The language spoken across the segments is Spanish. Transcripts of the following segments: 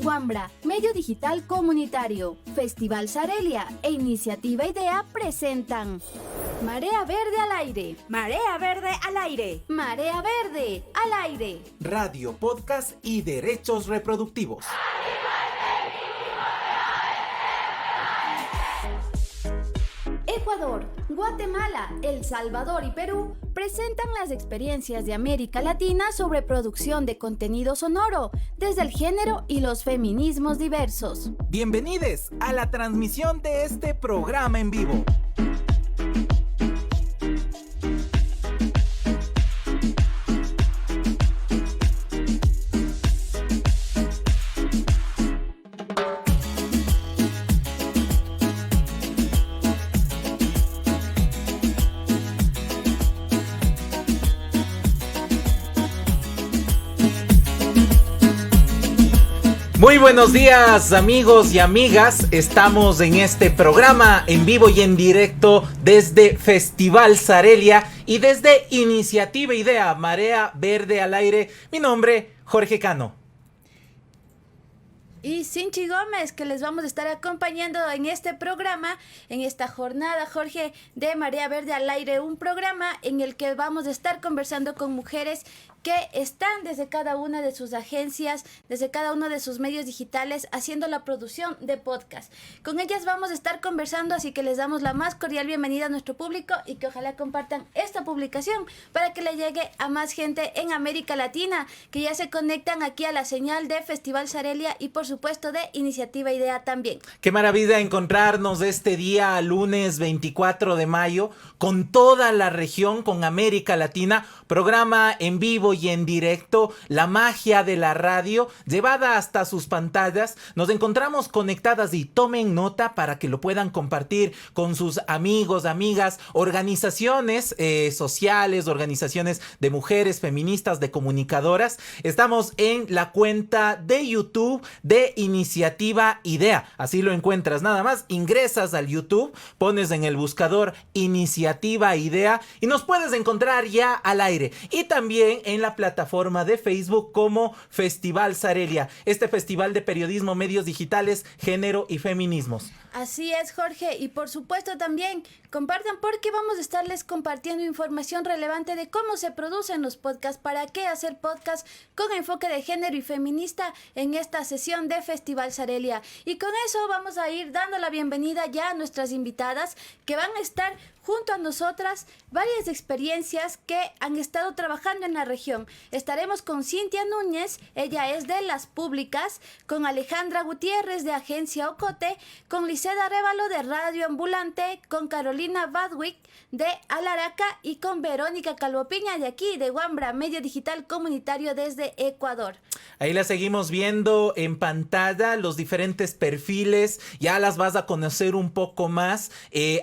Wambra, Medio Digital Comunitario, Festival Sarelia e Iniciativa IDEA presentan Marea Verde al aire. Marea Verde al aire. Marea Verde al aire. Radio, podcast y derechos reproductivos. Ecuador, Guatemala, El Salvador y Perú presentan las experiencias de América Latina sobre producción de contenido sonoro, desde el género y los feminismos diversos. Bienvenidos a la transmisión de este programa en vivo. Muy buenos días, amigos y amigas. Estamos en este programa en vivo y en directo desde Festival Sarelia y desde Iniciativa IDEA, Marea Verde al aire. Mi nombre, Jorge Cano. Y Sinchi Gómez, que les vamos a estar acompañando en este programa, en esta jornada, Jorge, de Marea Verde al aire, un programa en el que vamos a estar conversando con mujeres que están desde cada una de sus agencias, desde cada uno de sus medios digitales, haciendo la producción de podcast. Con ellas vamos a estar conversando, así que les damos la más cordial bienvenida a nuestro público y que ojalá compartan esta publicación para que le llegue a más gente en América Latina, que ya se conectan aquí a la señal de Festival Sarelia y por supuesto de Iniciativa IDEA también. Qué maravilla encontrarnos este día, lunes 24 de mayo, con toda la región, con América Latina, programa en vivo y en directo, la magia de la radio llevada hasta sus pantallas. Nos encontramos conectadas y tomen nota para que lo puedan compartir con sus amigos, amigas, organizaciones sociales, organizaciones de mujeres feministas, de comunicadoras. Estamos en la cuenta de YouTube de Iniciativa IDEA, así lo encuentras, nada más ingresas al YouTube, pones en el buscador Iniciativa IDEA y nos puedes encontrar ya al aire, y también en la plataforma de Facebook como Festival Sarelia, este festival de periodismo, medios digitales, género y feminismos. Así es, Jorge, y por supuesto también compartan, porque vamos a estarles compartiendo información relevante de cómo se producen los podcasts, para qué hacer podcast con enfoque de género y feminista en esta sesión de Festival Sarelia. Y con eso vamos a ir dando la bienvenida ya a nuestras invitadas que van a estar junto a nosotras, varias experiencias que han estado trabajando en la región. Estaremos con Cintia Núñez, ella es de Las Públicas, con Alejandra Gutiérrez de Agencia Ocote, con Liseda Révalo de Radio Ambulante, con Carolina Badwick de Alaraca y con Verónica Calvopiña de aquí, de Wambra, Medio Digital Comunitario desde Ecuador. Ahí la seguimos viendo en pantalla, los diferentes perfiles, ya las vas a conocer un poco más,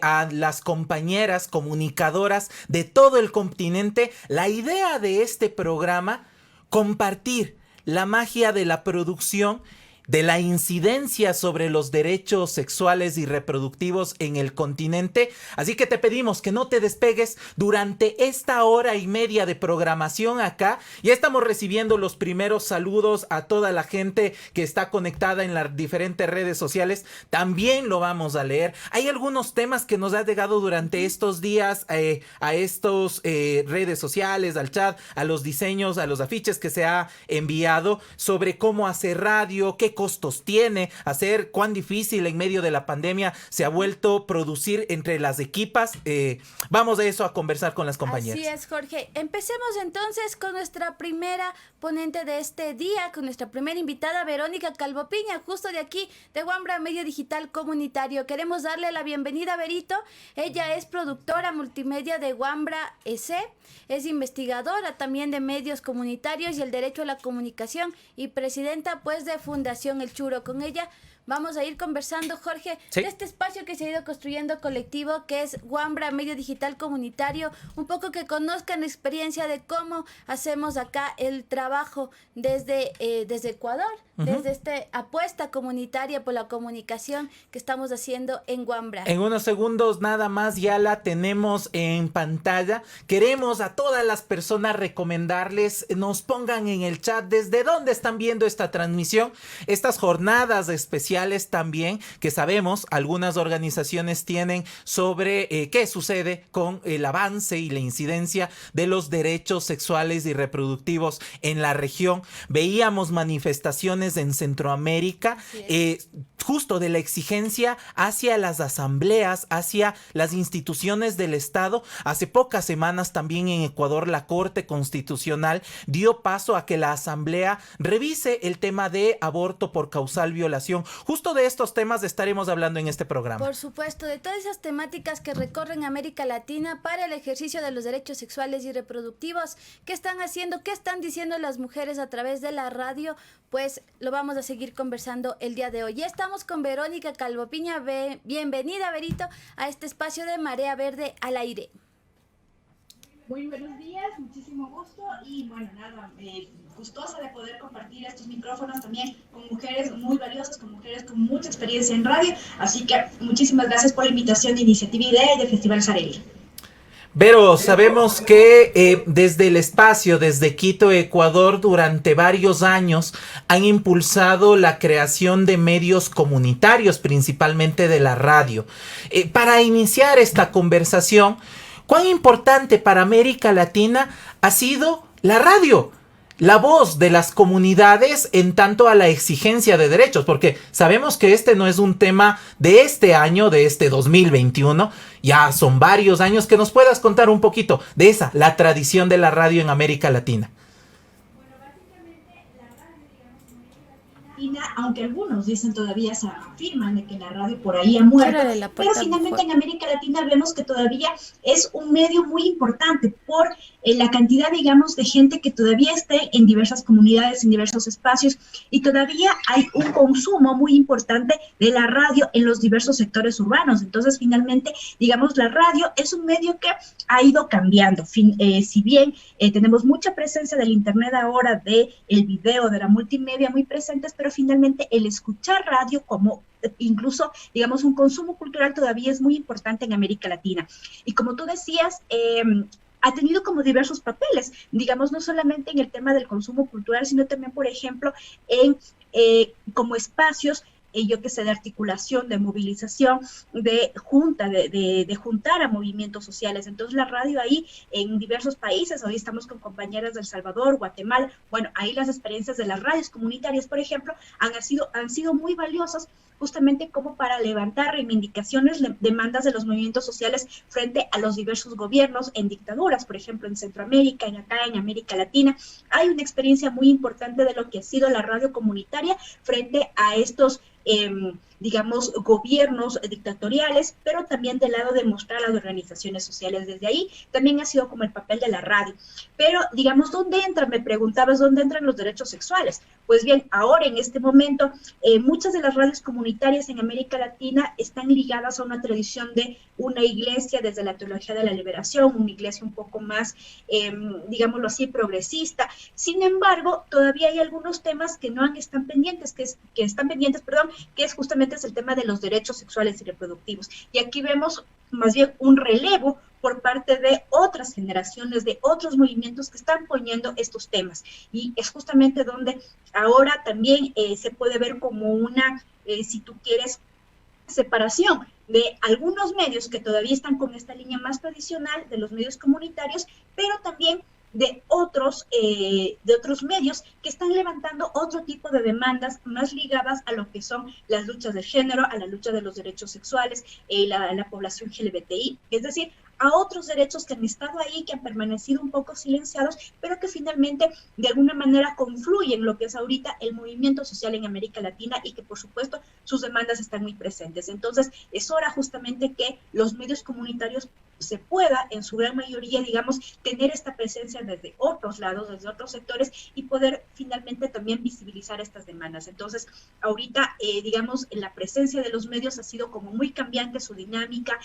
a las compañeras comunicadoras de todo el continente. La idea de este programa, compartir la magia de la producción, de la incidencia sobre los derechos sexuales y reproductivos en el continente. Así que te pedimos que no te despegues durante esta hora y media de programación acá. Ya estamos recibiendo los primeros saludos a toda la gente que está conectada en las diferentes redes sociales. También lo vamos a leer. Hay algunos temas que nos han llegado durante estos días a estos redes sociales, al chat, a los diseños, a los afiches que se ha enviado sobre cómo hacer radio, qué costos tiene hacer, cuán difícil en medio de la pandemia se ha vuelto producir entre las equipas. Vamos de eso a conversar con las compañeras. Así es, Jorge. Empecemos entonces con nuestra primera ponente de este día, con nuestra primera invitada, Verónica Calvopiña, justo de aquí, de Wambra Medio Digital Comunitario. Queremos darle la bienvenida a Verito. Ella es productora multimedia de Wambra EC, es investigadora también de medios comunitarios y el derecho a la comunicación y presidenta pues de Fundación El Churo. Con ella vamos a ir conversando, Jorge, ¿sí?, de este espacio que se ha ido construyendo colectivo, que es Wambra Medio Digital Comunitario, un poco que conozcan la experiencia de cómo hacemos acá el trabajo desde Ecuador, desde esta apuesta comunitaria por la comunicación que estamos haciendo en Wambra. En unos segundos nada más ya la tenemos en pantalla. Queremos a todas las personas recomendarles, nos pongan en el chat desde dónde están viendo esta transmisión. estas jornadas especiales también que sabemos algunas organizaciones tienen sobre qué sucede con el avance y la incidencia de los derechos sexuales y reproductivos en la región. Veíamos manifestaciones en Centroamérica, justo de la exigencia hacia las asambleas, hacia las instituciones del Estado. Hace pocas semanas también en Ecuador la Corte Constitucional dio paso a que la Asamblea revise el tema de aborto por causal violación. Justo de estos temas estaremos hablando en este programa. Por supuesto, de todas esas temáticas que recorren América Latina para el ejercicio de los derechos sexuales y reproductivos. ¿Qué están haciendo? ¿Qué están diciendo las mujeres a través de la radio? Pues lo vamos a seguir conversando el día de hoy. Ya estamos con Verónica Calvopiña. Bienvenida, Verito, a este espacio de Marea Verde al Aire. Muy buenos días, muchísimo gusto y bueno, nada, gustosa de poder compartir estos micrófonos también con mujeres muy valiosas, con mujeres con mucha experiencia en radio, así que muchísimas gracias por la invitación de Iniciativa IDEA y de Festival Sareli. Vero, sabemos que desde el espacio, desde Quito, Ecuador, durante varios años han impulsado la creación de medios comunitarios, principalmente de la radio. Para iniciar esta conversación, ¿cuán importante para América Latina ha sido la radio? La voz de las comunidades en tanto a la exigencia de derechos, porque sabemos que este no es un tema de este año, de este 2021, ya son varios años. Que nos puedas contar un poquito de la tradición de la radio en América Latina. Aunque algunos dicen todavía, se afirman de que la radio por ahí ha muerto, pero finalmente en América Latina vemos que todavía es un medio muy importante por la cantidad, digamos, de gente que todavía está en diversas comunidades, en diversos espacios, y todavía hay un consumo muy importante de la radio en los diversos sectores urbanos. Entonces, finalmente, digamos, la radio es un medio que ha ido cambiando. Si bien tenemos mucha presencia del internet ahora, del video, de la multimedia muy presentes, pero finalmente el escuchar radio como incluso, digamos, un consumo cultural todavía es muy importante en América Latina. Y como tú decías, ha tenido como diversos papeles, digamos, no solamente en el tema del consumo cultural, sino también, por ejemplo, en como espacios, yo que sé, de articulación, de movilización, de junta, de juntar a movimientos sociales. Entonces la radio ahí en diversos países, hoy estamos con compañeras de El Salvador, Guatemala, bueno, ahí las experiencias de las radios comunitarias, por ejemplo, han sido muy valiosas justamente como para levantar reivindicaciones, demandas de los movimientos sociales frente a los diversos gobiernos en dictaduras, por ejemplo, en Centroamérica, en América Latina. Hay una experiencia muy importante de lo que ha sido la radio comunitaria frente a estos digamos, gobiernos dictatoriales, pero también del lado de mostrar a las organizaciones sociales. Desde ahí también ha sido como el papel de la radio. Pero, digamos, ¿dónde entran? Me preguntabas, ¿dónde entran los derechos sexuales? Pues bien, ahora en este momento, muchas de las radios comunitarias en América Latina están ligadas a una tradición de una iglesia desde la teología de la liberación, una iglesia un poco más, digámoslo así, progresista. Sin embargo, todavía hay algunos temas que no están pendientes, que es justamente el tema de los derechos sexuales y reproductivos. Y aquí vemos más bien un relevo por parte de otras generaciones, de otros movimientos que están poniendo estos temas. Y es justamente donde ahora también se puede ver como una, si tú quieres, separación de algunos medios que todavía están con esta línea más tradicional de los medios comunitarios, pero también de otros medios que están levantando otro tipo de demandas más ligadas a lo que son las luchas de género, a la lucha de los derechos sexuales, la población LGBTI, es decir, a otros derechos que han estado ahí, que han permanecido un poco silenciados, pero que finalmente de alguna manera confluyen lo que es ahorita el movimiento social en América Latina y que por supuesto sus demandas están muy presentes. Entonces es hora justamente que los medios comunitarios se pueda, en su gran mayoría, digamos, tener esta presencia desde otros lados, desde otros sectores y poder finalmente también visibilizar estas demandas. Entonces, ahorita, digamos, la presencia de los medios ha sido como muy cambiante, su dinámica,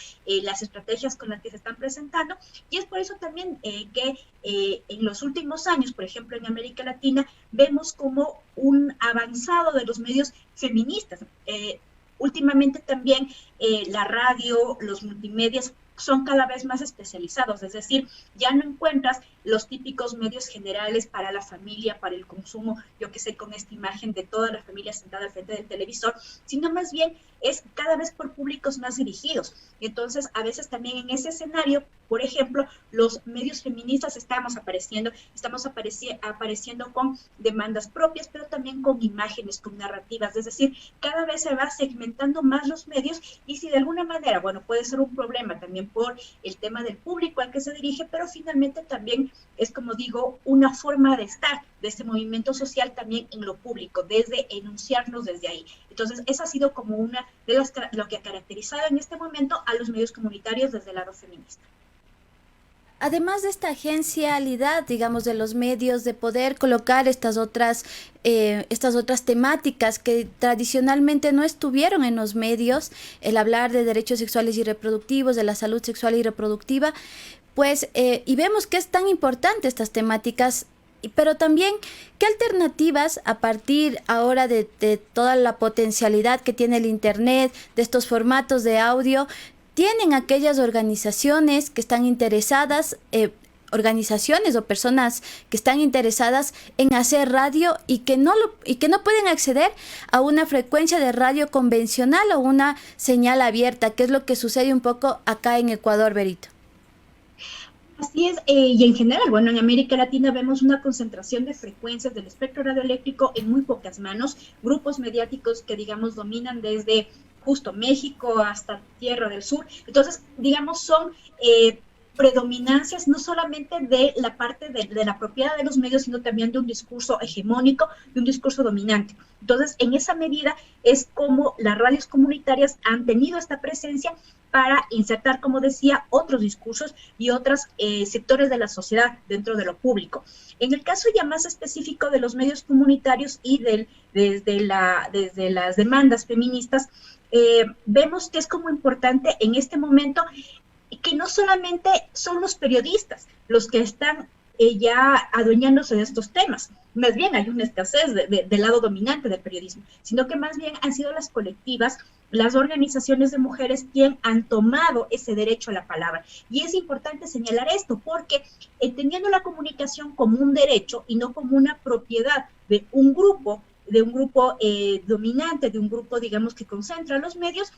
las estrategias con las que se están presentando, y es por eso también que en los últimos años, por ejemplo, en América Latina, vemos como un avanzado de los medios feministas. Últimamente también la radio, los multimedios son cada vez más especializados, es decir, ya no encuentras los típicos medios generales para la familia, para el consumo, yo que sé, con esta imagen de toda la familia sentada al frente del televisor, sino más bien es cada vez por públicos más dirigidos. Entonces, a veces también en ese escenario, por ejemplo, los medios feministas estamos apareciendo con demandas propias, pero también con imágenes, con narrativas, es decir, cada vez se va segmentando más los medios y si de alguna manera, bueno, puede ser un problema también por el tema del público al que se dirige, pero finalmente también es, como digo, una forma de estar de este movimiento social también en lo público, desde enunciarnos desde ahí. Entonces, esa ha sido como una de lo que ha caracterizado en este momento a los medios comunitarios desde el lado feminista. Además de esta agencialidad, digamos, de los medios, de poder colocar estas otras temáticas que tradicionalmente no estuvieron en los medios, el hablar de derechos sexuales y reproductivos, de la salud sexual y reproductiva, pues, y vemos que es tan importante estas temáticas, pero también, ¿qué alternativas a partir ahora de toda la potencialidad que tiene el Internet, de estos formatos de audio, tienen aquellas organizaciones que están interesadas, organizaciones o personas que están interesadas en hacer radio y que no pueden acceder a una frecuencia de radio convencional o una señal abierta, que es lo que sucede un poco acá en Ecuador, Berito? Así es, y en general, bueno, en América Latina vemos una concentración de frecuencias del espectro radioeléctrico en muy pocas manos, grupos mediáticos que, digamos, dominan desde justo México hasta Tierra del Sur. Entonces, digamos, son predominancias no solamente de la parte de la propiedad de los medios, sino también de un discurso hegemónico, de un discurso dominante. Entonces, en esa medida es como las radios comunitarias han tenido esta presencia para insertar, como decía, otros discursos y otros sectores de la sociedad dentro de lo público. En el caso ya más específico de los medios comunitarios y desde las demandas feministas, vemos que es como importante en este momento que no solamente son los periodistas los que están ya adueñándose de estos temas, más bien hay una escasez del lado dominante del periodismo, sino que más bien han sido las colectivas, las organizaciones de mujeres quien han tomado ese derecho a la palabra. Y es importante señalar esto porque entendiendo la comunicación como un derecho y no como una propiedad de un grupo dominante, de un grupo, digamos, que concentra los medios,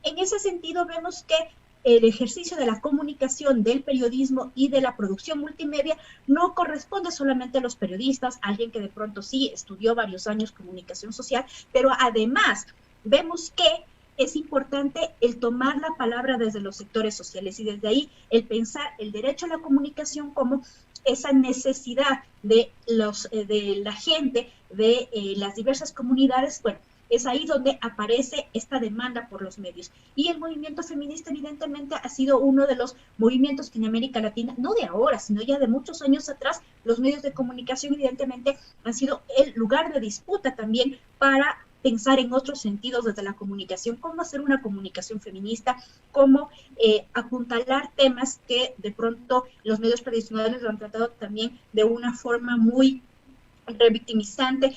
en ese sentido vemos que el ejercicio de la comunicación, del periodismo y de la producción multimedia no corresponde solamente a los periodistas, alguien que de pronto sí estudió varios años comunicación social, pero además vemos que es importante el tomar la palabra desde los sectores sociales y desde ahí el pensar el derecho a la comunicación como esa necesidad de la gente, de las diversas comunidades. Bueno, es ahí donde aparece esta demanda por los medios. Y el movimiento feminista evidentemente ha sido uno de los movimientos que en América Latina, no de ahora, sino ya de muchos años atrás, los medios de comunicación evidentemente han sido el lugar de disputa también para pensar en otros sentidos desde la comunicación, cómo hacer una comunicación feminista, cómo apuntalar temas que de pronto los medios tradicionales lo han tratado también de una forma muy revictimizante,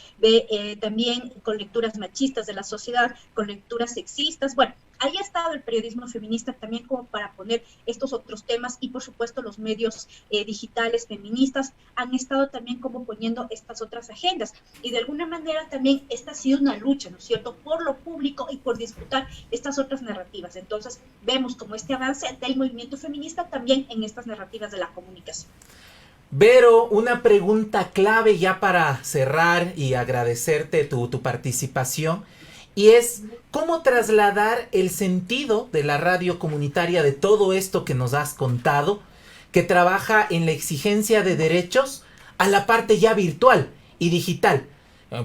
también con lecturas machistas de la sociedad, con lecturas sexistas. Bueno, ahí ha estado el periodismo feminista también como para poner estos otros temas y por supuesto los medios digitales feministas han estado también como poniendo estas otras agendas y de alguna manera también esta ha sido una lucha, ¿no es cierto?, por lo público y por disputar estas otras narrativas. Entonces vemos como este avance del movimiento feminista también en estas narrativas de la comunicación. Vero, una pregunta clave ya para cerrar y agradecerte tu participación, y es ¿cómo trasladar el sentido de la radio comunitaria de todo esto que nos has contado, que trabaja en la exigencia de derechos, a la parte ya virtual y digital?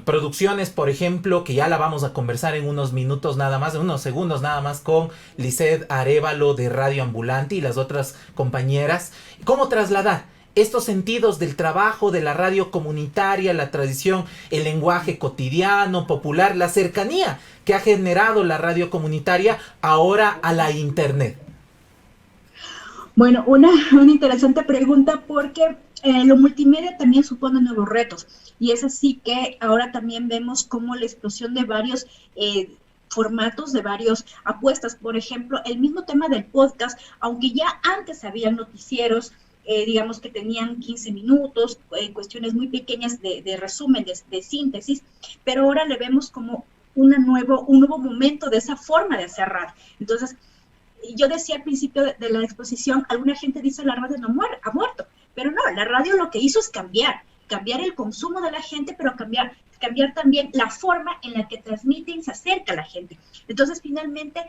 Producciones, por ejemplo, que ya la vamos a conversar en unos minutos nada más, en unos segundos nada más, con Lisset Arévalo de Radio Ambulante y las otras compañeras. ¿Cómo trasladar estos sentidos del trabajo de la radio comunitaria, la tradición, el lenguaje cotidiano, popular, la cercanía que ha generado la radio comunitaria ahora a la internet? Bueno, una interesante pregunta porque lo multimedia también supone nuevos retos y es así que ahora también vemos cómo la explosión de varios formatos, de varias apuestas. Por ejemplo, el mismo tema del podcast, aunque ya antes había noticieros, digamos que tenían 15 minutos, cuestiones muy pequeñas de resumen, de síntesis, pero ahora le vemos como un nuevo momento de esa forma de hacer radio. Entonces, yo decía al principio de la exposición, alguna gente dice la radio no ha muerto, pero no, la radio lo que hizo es cambiar el consumo de la gente, pero cambiar también la forma en la que transmite y se acerca a la gente. Entonces, finalmente,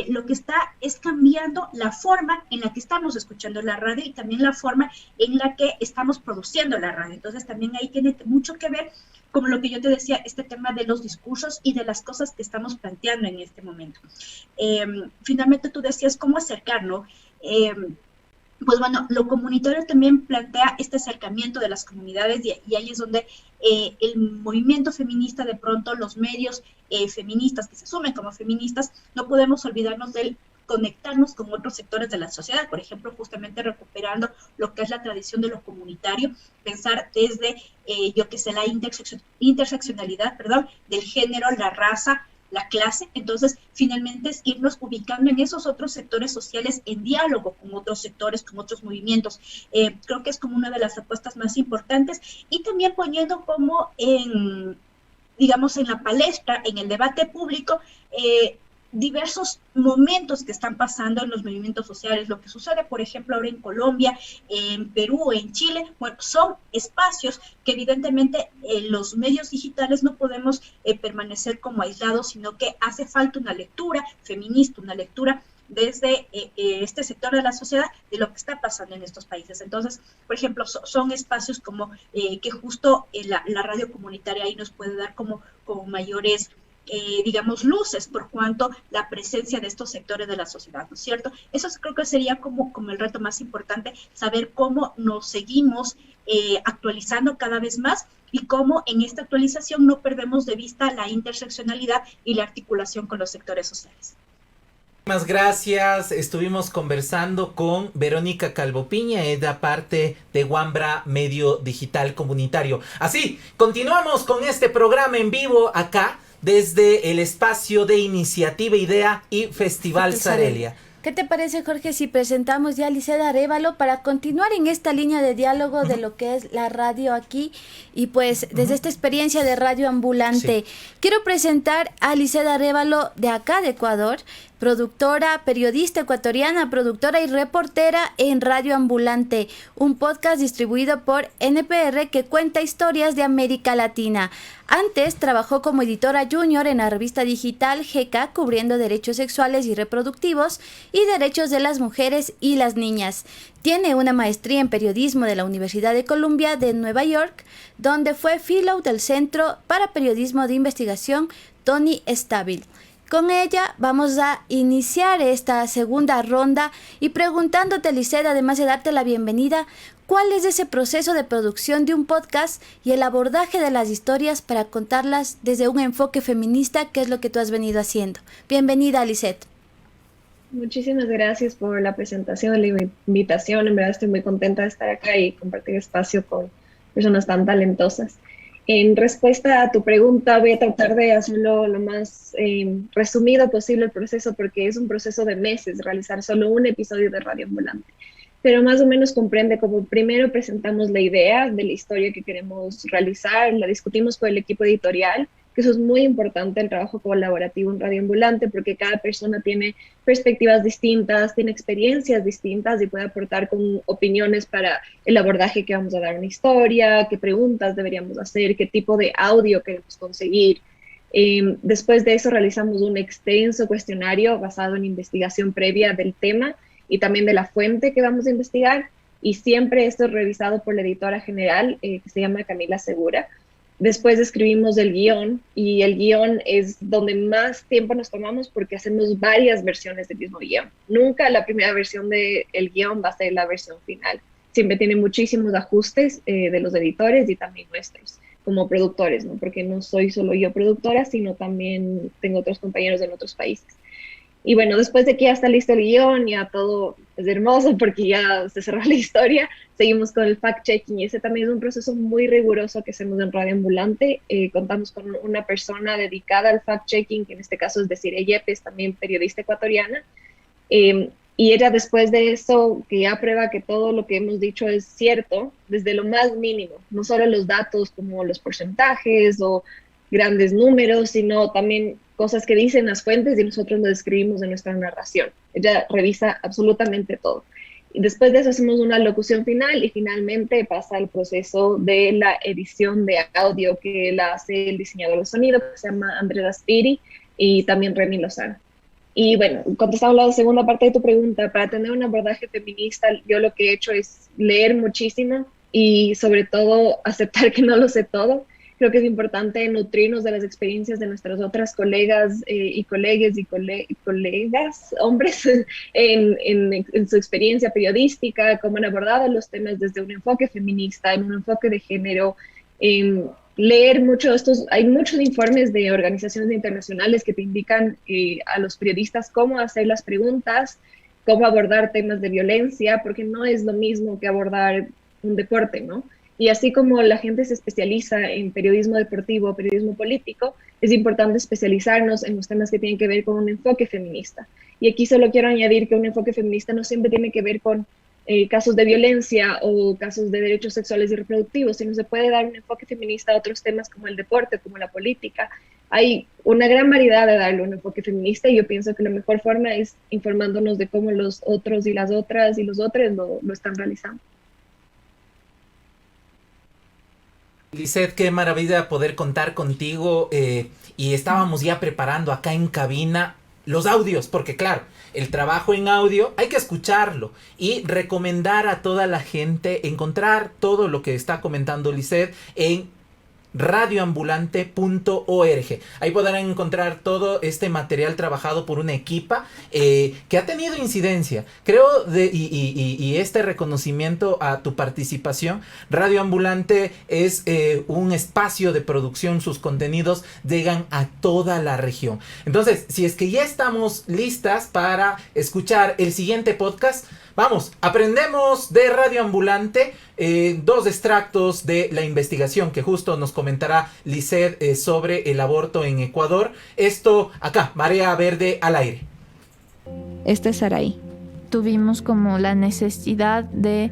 lo que está es cambiando la forma en la que estamos escuchando la radio y también la forma en la que estamos produciendo la radio. Entonces, también ahí tiene mucho que ver, como lo que yo te decía, este tema de los discursos y de las cosas que estamos planteando en este momento. Finalmente, tú decías cómo acercar, ¿no? Pues bueno, lo comunitario también plantea este acercamiento de las comunidades y ahí es donde el movimiento feminista, de pronto los medios feministas que se asumen como feministas, no podemos olvidarnos del conectarnos con otros sectores de la sociedad, por ejemplo, justamente recuperando lo que es la tradición de lo comunitario, pensar desde, la interseccionalidad, del género, la raza, la clase. Entonces finalmente es irnos ubicando en esos otros sectores sociales en diálogo con otros sectores, con otros movimientos. Creo que es como una de las apuestas más importantes y también poniendo como en la palestra, en el debate público, diversos momentos que están pasando en los movimientos sociales, lo que sucede, por ejemplo, ahora en Colombia, en Perú, en Chile. Bueno, son espacios que evidentemente los medios digitales no podemos permanecer como aislados, sino que hace falta una lectura feminista, una lectura desde este sector de la sociedad de lo que está pasando en estos países. Entonces, por ejemplo, son espacios como que justo la radio comunitaria ahí nos puede dar como mayores luces por cuanto la presencia de estos sectores de la sociedad, ¿no es cierto? Eso creo que sería como el reto más importante, saber cómo nos seguimos actualizando cada vez más y cómo en esta actualización no perdemos de vista la interseccionalidad y la articulación con los sectores sociales. Muchas gracias. Estuvimos conversando con Verónica Calvo-Piña, ella parte de Wambra Medio Digital Comunitario. Así, continuamos con este programa en vivo acá desde el espacio de Iniciativa Idea y Festival Sarelia. ¿Qué te parece, Jorge, si presentamos ya a Lisset Arévalo para continuar en esta línea de diálogo de lo que es la radio aquí y pues desde esta experiencia de radio ambulante? Sí. Quiero presentar a Lisset Arévalo de acá de Ecuador, productora, periodista ecuatoriana, productora y reportera en Radio Ambulante, un podcast distribuido por NPR que cuenta historias de América Latina. Antes trabajó como editora junior en la revista digital GK, cubriendo derechos sexuales y reproductivos y derechos de las mujeres y las niñas. Tiene una maestría en periodismo de la Universidad de Columbia de Nueva York, donde fue fellow del Centro para Periodismo de Investigación Tony Stabile. Con ella vamos a iniciar esta segunda ronda y preguntándote, Lisset, además de darte la bienvenida, ¿cuál es ese proceso de producción de un podcast y el abordaje de las historias para contarlas desde un enfoque feminista, que es lo que tú has venido haciendo? Bienvenida, Lisset. Muchísimas gracias por la presentación, la invitación. En verdad estoy muy contenta de estar acá y compartir espacio con personas tan talentosas. En respuesta a tu pregunta, voy a tratar de hacerlo lo más resumido posible el proceso, porque es un proceso de meses realizar solo un episodio de Radio Ambulante. Pero más o menos comprende como primero presentamos la idea de la historia que queremos realizar, la discutimos con el equipo editorial, que eso es muy importante, el trabajo colaborativo en Radio Ambulante, porque cada persona tiene perspectivas distintas, tiene experiencias distintas y puede aportar con opiniones para el abordaje que vamos a dar a una historia, qué preguntas deberíamos hacer, qué tipo de audio queremos conseguir. Después de eso realizamos un extenso cuestionario basado en investigación previa del tema y también de la fuente que vamos a investigar, y siempre esto es revisado por la editora general, que se llama Camila Segura. Después escribimos el guión, y el guión es donde más tiempo nos tomamos porque hacemos varias versiones del mismo guión. Nunca la primera versión del guión va a ser la versión final. Siempre tiene muchísimos ajustes de los editores y también nuestros como productores, ¿no? Porque no soy solo yo productora, sino también tengo otros compañeros en otros países. Y bueno, después de que ya está listo el guión, ya todo es hermoso porque ya se cerró la historia, seguimos con el fact-checking y ese también es un proceso muy riguroso que hacemos en Radio Ambulante. Contamos con una persona dedicada al fact-checking, que en este caso es Desiree Yepes, también periodista ecuatoriana. Y ella después de eso, que ya prueba que todo lo que hemos dicho es cierto, desde lo más mínimo, no solo los datos como los porcentajes o grandes números, sino también cosas que dicen las fuentes y nosotros lo describimos en nuestra narración. Ella revisa absolutamente todo. Y después de eso hacemos una locución final y finalmente pasa el proceso de la edición de audio que la hace el diseñador de sonido, que se llama Andrés Aspiri, y también Remy Lozano. Y bueno, contestando la segunda parte de tu pregunta, para tener un abordaje feminista, yo lo que he hecho es leer muchísimo y sobre todo aceptar que no lo sé todo. Creo que es importante nutrirnos de las experiencias de nuestras otras colegas y colegas hombres en su experiencia periodística, cómo han abordado los temas desde un enfoque feminista, en un enfoque de género. Leer mucho hay muchos informes de organizaciones internacionales que te indican a los periodistas cómo hacer las preguntas, cómo abordar temas de violencia, porque no es lo mismo que abordar un deporte, ¿no? Y así como la gente se especializa en periodismo deportivo, periodismo político, es importante especializarnos en los temas que tienen que ver con un enfoque feminista. Y aquí solo quiero añadir que un enfoque feminista no siempre tiene que ver con casos de violencia o casos de derechos sexuales y reproductivos, sino se puede dar un enfoque feminista a otros temas como el deporte, como la política. Hay una gran variedad de darle un enfoque feminista y yo pienso que la mejor forma es informándonos de cómo los otros y las otras y los otros lo están realizando. Lizeth, qué maravilla poder contar contigo y estábamos ya preparando acá en cabina los audios, porque claro, el trabajo en audio hay que escucharlo y recomendar a toda la gente encontrar todo lo que está comentando Lizeth en radioambulante.org. Ahí podrán encontrar todo este material trabajado por una equipa que ha tenido incidencia. Creo y este reconocimiento a tu participación. Radio Ambulante es un espacio de producción. Sus contenidos llegan a toda la región. Entonces, si es que ya estamos listas para escuchar el siguiente podcast, vamos, aprendemos de Radio Ambulante, 2 extractos de la investigación que justo nos comentará Lizeth sobre el aborto en Ecuador. Esto acá, Marea Verde al aire. Este es Saraí. Tuvimos como la necesidad de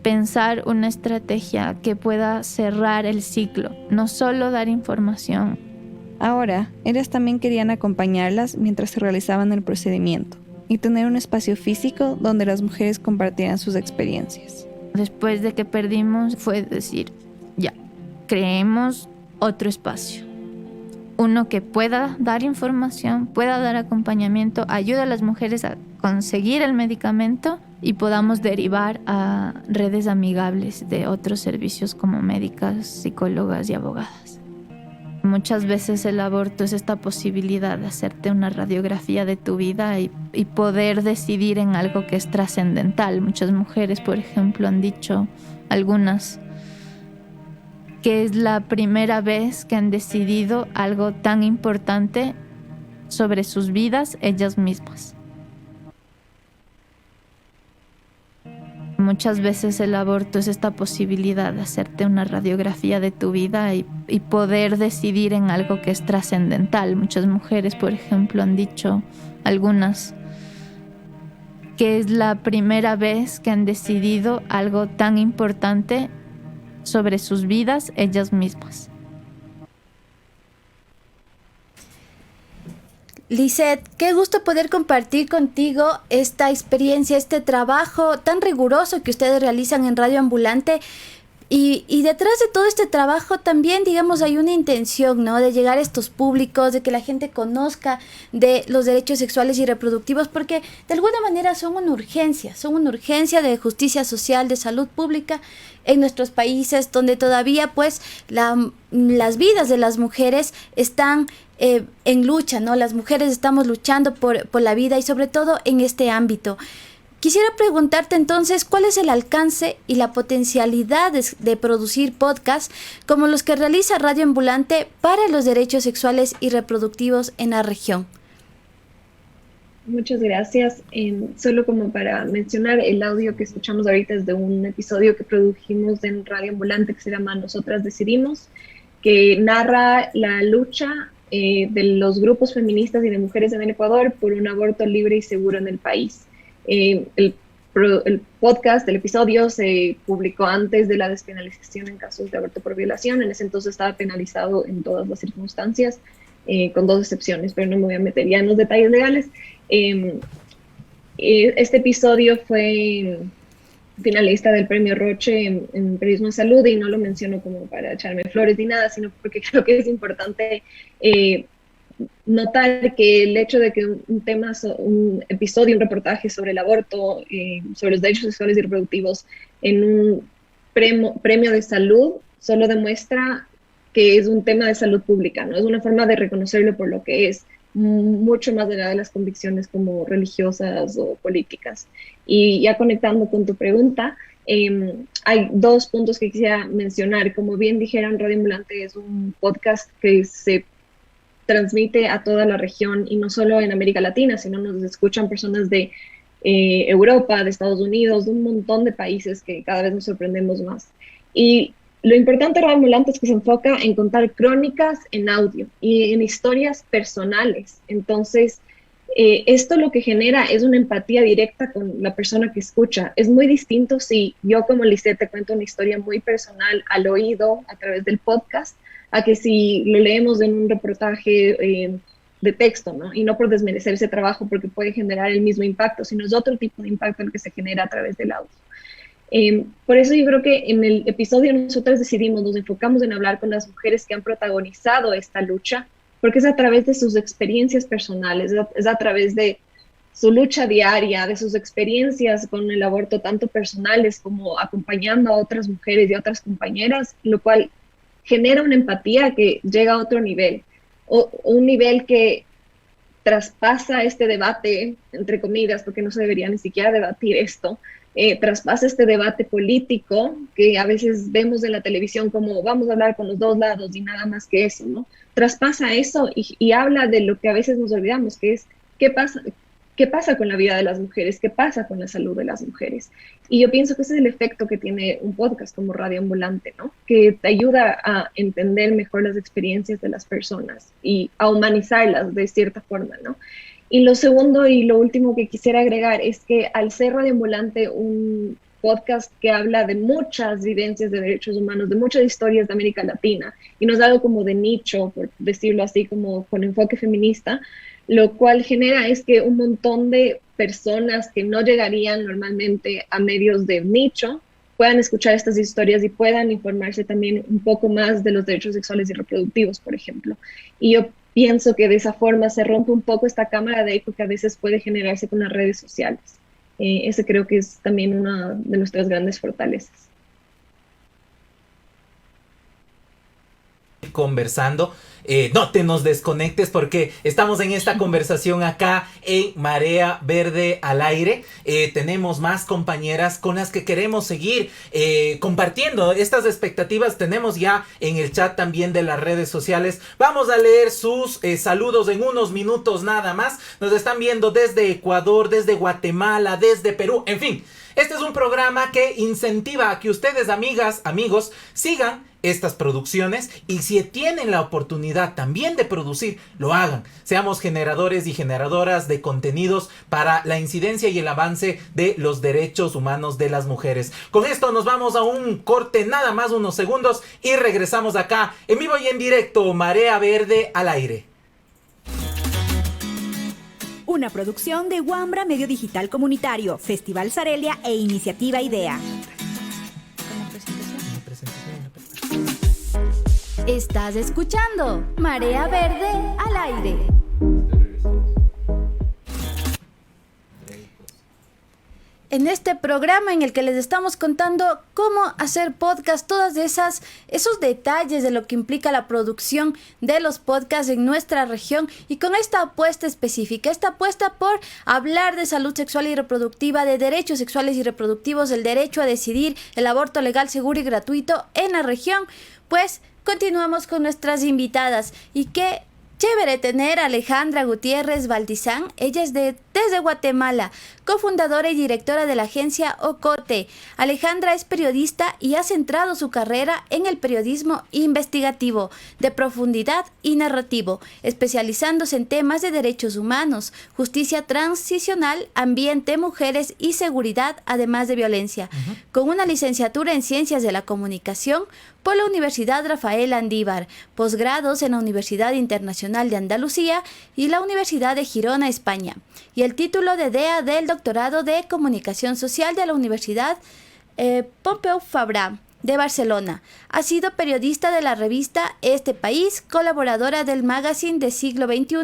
pensar una estrategia que pueda cerrar el ciclo, no solo dar información. Ahora, ellas también querían acompañarlas mientras se realizaban el procedimiento y tener un espacio físico donde las mujeres compartieran sus experiencias. Después de que perdimos fue decir, ya, creemos otro espacio. Uno que pueda dar información, pueda dar acompañamiento, ayude a las mujeres a conseguir el medicamento y podamos derivar a redes amigables de otros servicios como médicas, psicólogas y abogadas. Muchas veces el aborto es esta posibilidad de hacerte una radiografía de tu vida y poder decidir en algo que es trascendental. Muchas mujeres, por ejemplo, han dicho, algunas, que es la primera vez que han decidido algo tan importante sobre sus vidas ellas mismas. Muchas veces el aborto es esta posibilidad de hacerte una radiografía de tu vida y poder decidir en algo que es trascendental. Muchas mujeres, por ejemplo, han dicho, algunas, que es la primera vez que han decidido algo tan importante sobre sus vidas ellas mismas. Lizeth, qué gusto poder compartir contigo esta experiencia, este trabajo tan riguroso que ustedes realizan en Radio Ambulante. Y detrás de todo este trabajo también, digamos, hay una intención, ¿no? De llegar a estos públicos, de que la gente conozca de los derechos sexuales y reproductivos, porque de alguna manera son una urgencia de justicia social, de salud pública en nuestros países, donde todavía pues las vidas de las mujeres están en lucha, ¿no? Las mujeres estamos luchando por la vida y sobre todo en este ámbito. Quisiera preguntarte entonces, ¿cuál es el alcance y la potencialidad de producir podcasts como los que realiza Radio Ambulante para los derechos sexuales y reproductivos en la región? Muchas gracias. Solo como para mencionar, el audio que escuchamos ahorita es de un episodio que produjimos en Radio Ambulante que se llama Nosotras Decidimos, que narra la lucha de los grupos feministas y de mujeres en el Ecuador por un aborto libre y seguro en el país. El podcast, el episodio, se publicó antes de la despenalización en casos de aborto por violación. En ese entonces estaba penalizado en todas las circunstancias, con 2 excepciones, pero no me voy a meter ya en los detalles legales. Este episodio fue finalista del premio Roche en periodismo de salud, y no lo menciono como para echarme flores ni nada, sino porque creo que es importante notar que el hecho de que un episodio, un reportaje sobre el aborto, sobre los derechos sexuales y reproductivos en un premio de salud solo demuestra que es un tema de salud pública, ¿no? Es una forma de reconocerlo por lo que es, mucho más allá de las convicciones como religiosas o políticas. Y ya conectando con tu pregunta, hay 2 puntos que quisiera mencionar. Como bien dijeron, Radio Ambulante es un podcast que se transmite a toda la región, y no solo en América Latina, sino nos escuchan personas de Europa, de Estados Unidos, de un montón de países que cada vez nos sorprendemos más. Y lo importante de Radio Ambulante es que se enfoca en contar crónicas en audio y en historias personales. Entonces, esto lo que genera es una empatía directa con la persona que escucha. Es muy distinto si yo como Lisette te cuento una historia muy personal al oído a través del podcast, a que si lo leemos en un reportaje de texto, ¿no? Y no por desmerecer ese trabajo, porque puede generar el mismo impacto, sino es otro tipo de impacto el que se genera a través del audio. Por eso yo creo que en el episodio Nosotras Decidimos nos enfocamos en hablar con las mujeres que han protagonizado esta lucha, porque es a través de sus experiencias personales, es a través de su lucha diaria, de sus experiencias con el aborto, tanto personales como acompañando a otras mujeres y a otras compañeras, lo cual genera una empatía que llega a otro nivel, o un nivel que traspasa este debate, entre comillas, porque no se debería ni siquiera debatir esto, traspasa este debate político que a veces vemos en la televisión como vamos a hablar con los 2 lados y nada más que eso, ¿no? Traspasa eso y habla de lo que a veces nos olvidamos, que es qué pasa con la vida de las mujeres, qué pasa con la salud de las mujeres. Y yo pienso que ese es el efecto que tiene un podcast como Radio Ambulante, ¿no? Que te ayuda a entender mejor las experiencias de las personas y a humanizarlas de cierta forma, ¿no? Y lo segundo y lo último que quisiera agregar es que al ser Radio Ambulante un podcast que habla de muchas vivencias de derechos humanos, de muchas historias de América Latina, y no es algo como de nicho, por decirlo así, como con enfoque feminista, lo cual genera es que un montón de personas que no llegarían normalmente a medios de nicho puedan escuchar estas historias y puedan informarse también un poco más de los derechos sexuales y reproductivos, por ejemplo. Y yo pienso que de esa forma se rompe un poco esta cámara de eco que a veces puede generarse con las redes sociales. Ese creo que es también una de nuestras grandes fortalezas. Conversando. No te nos desconectes porque estamos en esta conversación acá en Marea Verde al Aire. Tenemos más compañeras con las que queremos seguir compartiendo estas expectativas. Tenemos ya en el chat también de las redes sociales. Vamos a leer sus saludos en unos minutos nada más. Nos están viendo desde Ecuador, desde Guatemala, desde Perú, en fin. Este es un programa que incentiva a que ustedes, amigas, amigos, sigan estas producciones y si tienen la oportunidad también de producir, lo hagan. Seamos generadores y generadoras de contenidos para la incidencia y el avance de los derechos humanos de las mujeres. Con esto nos vamos a un corte, nada más unos segundos, y regresamos acá en vivo y en directo, Marea Verde al Aire. Una producción de Wambra Medio Digital Comunitario, Festival Sarelia e Iniciativa IDEA. Estás escuchando Marea Verde al Aire. En este programa en el que les estamos contando cómo hacer podcast, todas esos detalles de lo que implica la producción de los podcasts en nuestra región, y con esta apuesta específica, esta apuesta por hablar de salud sexual y reproductiva, de derechos sexuales y reproductivos, el derecho a decidir, el aborto legal, seguro y gratuito en la región, pues continuamos con nuestras invitadas. Y qué chévere tener a Alejandra Gutiérrez Valdizán. Ella es de desde Guatemala, cofundadora y directora de la agencia Ocote. Alejandra es periodista y ha centrado su carrera en el periodismo investigativo, de profundidad y narrativo, especializándose en temas de derechos humanos, justicia transicional, ambiente, mujeres y seguridad, además de violencia. Con una licenciatura en Ciencias de la Comunicación por la Universidad Rafael Andívar, posgrados en la Universidad Internacional de Andalucía y la Universidad de Girona, España, y el título de DEA del Doctorado de Comunicación Social de la Universidad Pompeu Fabra de Barcelona. Ha sido periodista de la revista Este País, colaboradora del magazine de Siglo XXI,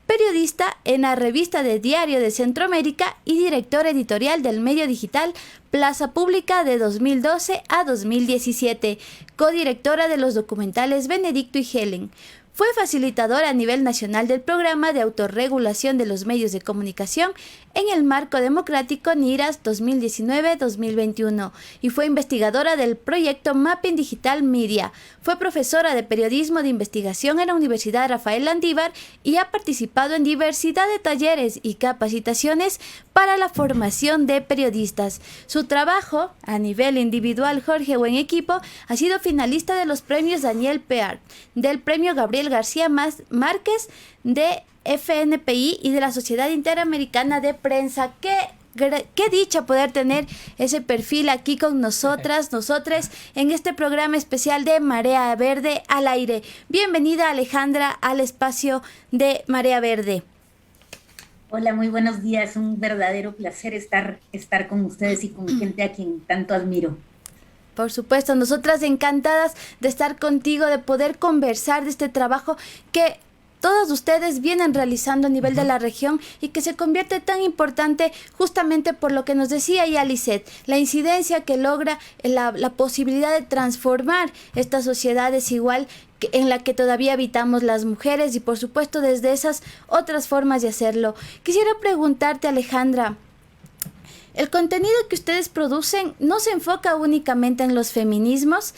periodista en la revista de Diario de Centroamérica y directora editorial del medio digital Plaza Pública de 2012 a 2017, codirectora de los documentales Benedicto y Helen. Fue facilitadora a nivel nacional del programa de autorregulación de los medios de comunicación en el marco democrático NIRAS 2019-2021 y fue investigadora del proyecto Mapping Digital Media. Fue profesora de periodismo de investigación en la Universidad Rafael Landívar y ha participado en diversidad de talleres y capacitaciones para la formación de periodistas. Su trabajo, a nivel individual, Jorge, o en equipo, ha sido finalista de los premios Daniel Peart, del premio Gabriel García Márquez de FNPI y de la Sociedad Interamericana de Prensa. Qué dicha poder tener ese perfil aquí con nosotras en este programa especial de Marea Verde al aire. Bienvenida, Alejandra, al espacio de Marea Verde. Hola, muy buenos días. Un verdadero placer estar con ustedes y con gente a quien tanto admiro. Por supuesto, nosotras encantadas de estar contigo, de poder conversar de este trabajo que todos ustedes vienen realizando a nivel de la región y que se convierte tan importante justamente por lo que nos decía ya Lisette, la incidencia que logra la posibilidad de transformar esta sociedad desigual en la que todavía habitamos las mujeres y por supuesto desde esas otras formas de hacerlo. Quisiera preguntarte, Alejandra, el contenido que ustedes producen no se enfoca únicamente en los feminismos,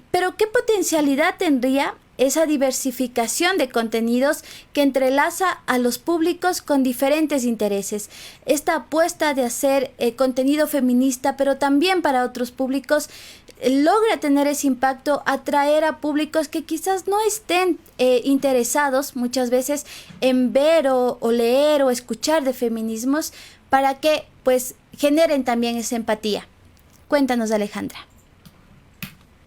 pero ¿qué potencialidad tendría esa diversificación de contenidos que entrelaza a los públicos con diferentes intereses? Esta apuesta de hacer contenido feminista, pero también para otros públicos, logra tener ese impacto, atraer a públicos que quizás no estén interesados muchas veces en ver o leer o escuchar de feminismos, para que pues generen también esa empatía. Cuéntanos, Alejandra.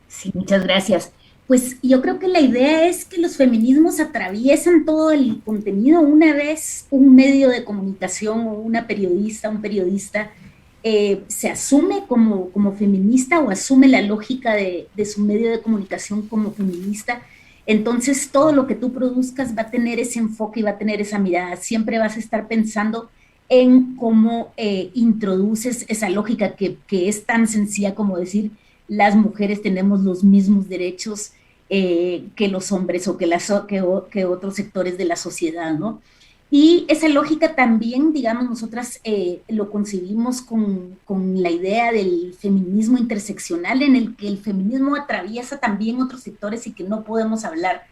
Sí, muchas gracias. Pues yo creo que la idea es que los feminismos atraviesan todo el contenido. Una vez un medio de comunicación o un periodista se asume como feminista o asume la lógica de su medio de comunicación como feminista, entonces todo lo que tú produzcas va a tener ese enfoque y va a tener esa mirada. Siempre vas a estar pensando en cómo introduces esa lógica que es tan sencilla como decir las mujeres tenemos los mismos derechos que los hombres o que otros sectores de la sociedad, ¿no? Y esa lógica también, digamos, nosotras lo concebimos con la idea del feminismo interseccional, en el que el feminismo atraviesa también otros sectores y que no podemos hablar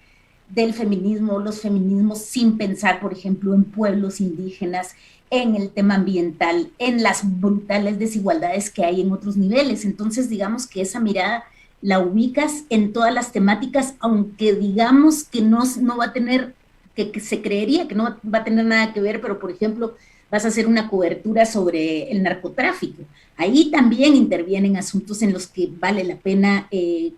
del feminismo, los feminismos sin pensar, por ejemplo, en pueblos indígenas, en el tema ambiental, en las brutales desigualdades que hay en otros niveles. Entonces, digamos que esa mirada la ubicas en todas las temáticas, aunque digamos que no va a tener, que se creería que no va a tener nada que ver, pero por ejemplo, vas a hacer una cobertura sobre el narcotráfico. Ahí también intervienen asuntos en los que vale la pena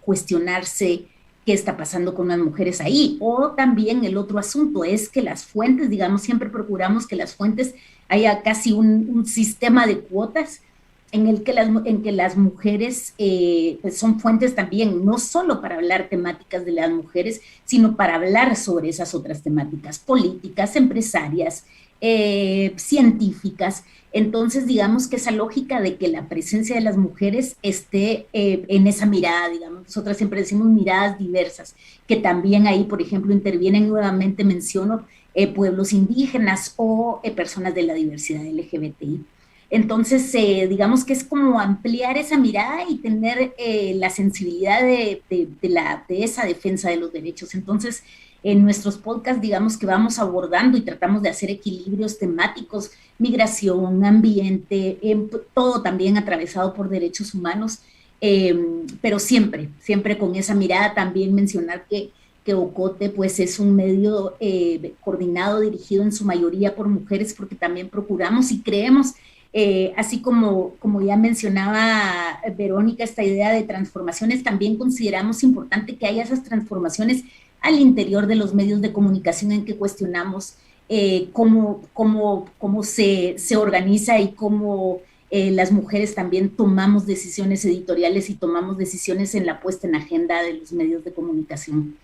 cuestionarse qué está pasando con las mujeres ahí. O también el otro asunto es que las fuentes, digamos, siempre procuramos que las fuentes haya casi un sistema de cuotas en que las mujeres pues son fuentes también, no solo para hablar temáticas de las mujeres, sino para hablar sobre esas otras temáticas políticas, empresarias, científicas. Entonces, digamos que esa lógica de que la presencia de las mujeres esté en esa mirada, digamos, nosotras siempre decimos miradas diversas, que también ahí, por ejemplo, intervienen, nuevamente menciono, pueblos indígenas o personas de la diversidad LGBTI. Entonces, digamos que es como ampliar esa mirada y tener la sensibilidad de esa defensa de los derechos. Entonces, en nuestros podcasts, digamos que vamos abordando y tratamos de hacer equilibrios temáticos, migración, ambiente, todo también atravesado por derechos humanos, pero siempre con esa mirada. También mencionar que Ocote pues es un medio coordinado, dirigido en su mayoría por mujeres, porque también procuramos y creemos, así como ya mencionaba Verónica, esta idea de transformaciones, también consideramos importante que haya esas transformaciones al interior de los medios de comunicación, en que cuestionamos cómo se organiza y cómo las mujeres también tomamos decisiones editoriales y tomamos decisiones en la puesta en agenda de los medios de comunicación.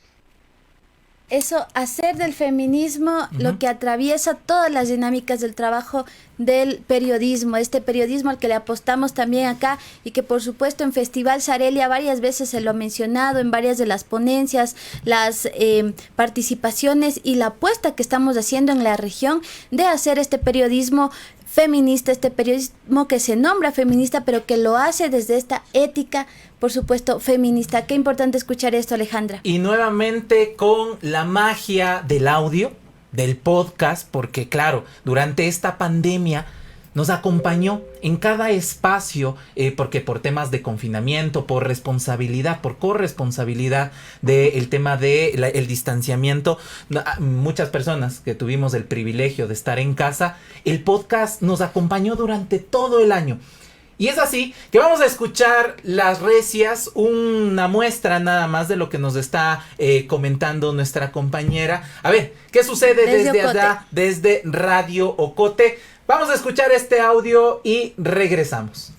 Eso, hacer del feminismo lo que atraviesa todas las dinámicas del trabajo del periodismo, este periodismo al que le apostamos también acá, y que por supuesto en Festival Sarelia varias veces se lo ha mencionado, en varias de las ponencias, las participaciones y la apuesta que estamos haciendo en la región de hacer este periodismo feminista, este periodismo que se nombra feminista, pero que lo hace desde esta ética, por supuesto, feminista. Qué importante escuchar esto, Alejandra. Y nuevamente con la magia del audio, del podcast, porque claro, durante esta pandemia nos acompañó en cada espacio, porque por temas de confinamiento, por responsabilidad, por corresponsabilidad del tema del distanciamiento, muchas personas que tuvimos el privilegio de estar en casa, el podcast nos acompañó durante todo el año. Y es así que vamos a escuchar las recias, una muestra nada más de lo que nos está comentando nuestra compañera. A ver, ¿qué sucede desde allá, desde Radio Ocote? Vamos a escuchar este audio y regresamos.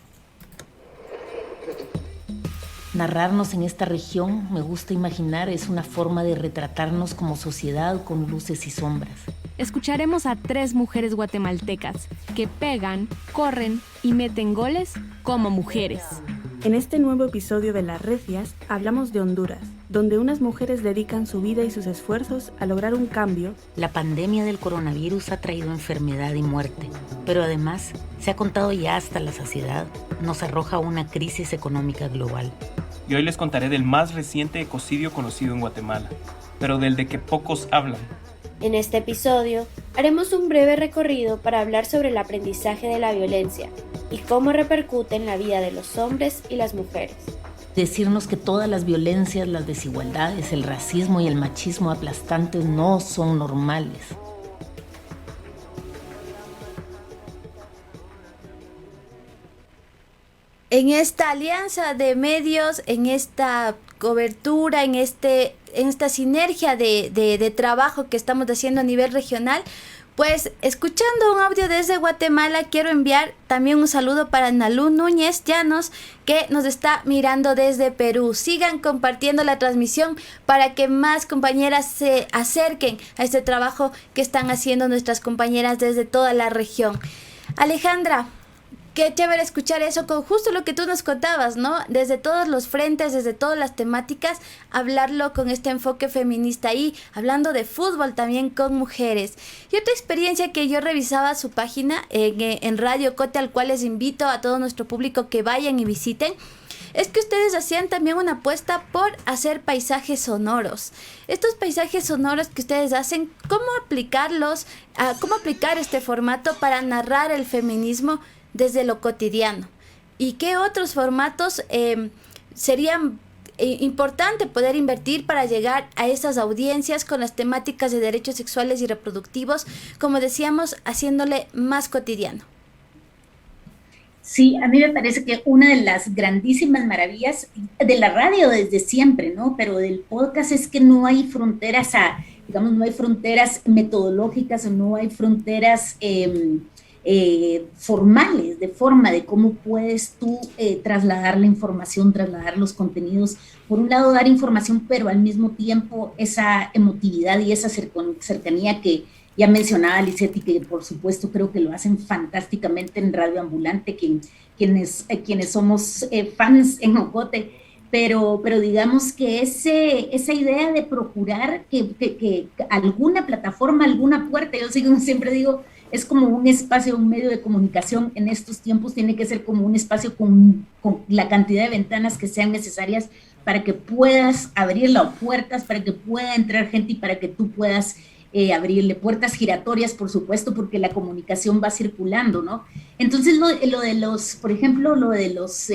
Narrarnos en esta región, me gusta imaginar, es una forma de retratarnos como sociedad con luces y sombras. Escucharemos a 3 mujeres guatemaltecas que pegan, corren y meten goles como mujeres. En este nuevo episodio de Las Recias hablamos de Honduras, donde unas mujeres dedican su vida y sus esfuerzos a lograr un cambio. La pandemia del coronavirus ha traído enfermedad y muerte, pero además, se ha contado ya hasta la saciedad, nos arroja una crisis económica global. Y hoy les contaré del más reciente ecocidio conocido en Guatemala, pero del de que pocos hablan. En este episodio haremos un breve recorrido para hablar sobre el aprendizaje de la violencia y cómo repercute en la vida de los hombres y las mujeres. Decirnos que todas las violencias, las desigualdades, el racismo y el machismo aplastantes no son normales. En esta alianza de medios, en esta cobertura, en esta sinergia de trabajo que estamos haciendo a nivel regional, pues escuchando un audio desde Guatemala, quiero enviar también un saludo para Nalú Núñez Llanos, que nos está mirando desde Perú. Sigan compartiendo la transmisión para que más compañeras se acerquen a este trabajo que están haciendo nuestras compañeras desde toda la región. Alejandra, qué chévere escuchar eso, con justo lo que tú nos contabas, ¿no? Desde todos los frentes, desde todas las temáticas, hablarlo con este enfoque feminista y hablando de fútbol también con mujeres. Y otra experiencia que yo revisaba su página en Radio Ocote, al cual les invito a todo nuestro público que vayan y visiten, es que ustedes hacían también una apuesta por hacer paisajes sonoros. Estos paisajes sonoros que ustedes hacen, ¿cómo aplicarlos? ¿Cómo aplicar este formato para narrar el feminismo desde lo cotidiano? ¿Y qué otros formatos serían importante poder invertir para llegar a esas audiencias con las temáticas de derechos sexuales y reproductivos, como decíamos, haciéndole más cotidiano? Sí, a mí me parece que una de las grandísimas maravillas de la radio desde siempre, ¿no? Pero del podcast es que no hay fronteras no hay fronteras metodológicas, o no hay fronteras formales, de forma de cómo puedes tú trasladar la información, trasladar los contenidos. Por un lado, dar información, pero al mismo tiempo esa emotividad y esa cercanía que ya mencionaba Lisette, y que por supuesto creo que lo hacen fantásticamente en Radio Ambulante, quienes somos fans en Ocote, pero digamos que esa idea de procurar que alguna plataforma, alguna puerta, yo siempre digo es como un espacio, un medio de comunicación en estos tiempos tiene que ser como un espacio con la cantidad de ventanas que sean necesarias para que puedas abrir las puertas, para que pueda entrar gente y para que tú puedas abrirle puertas giratorias, por supuesto, porque la comunicación va circulando, ¿no? Entonces, lo de los, por ejemplo, lo de los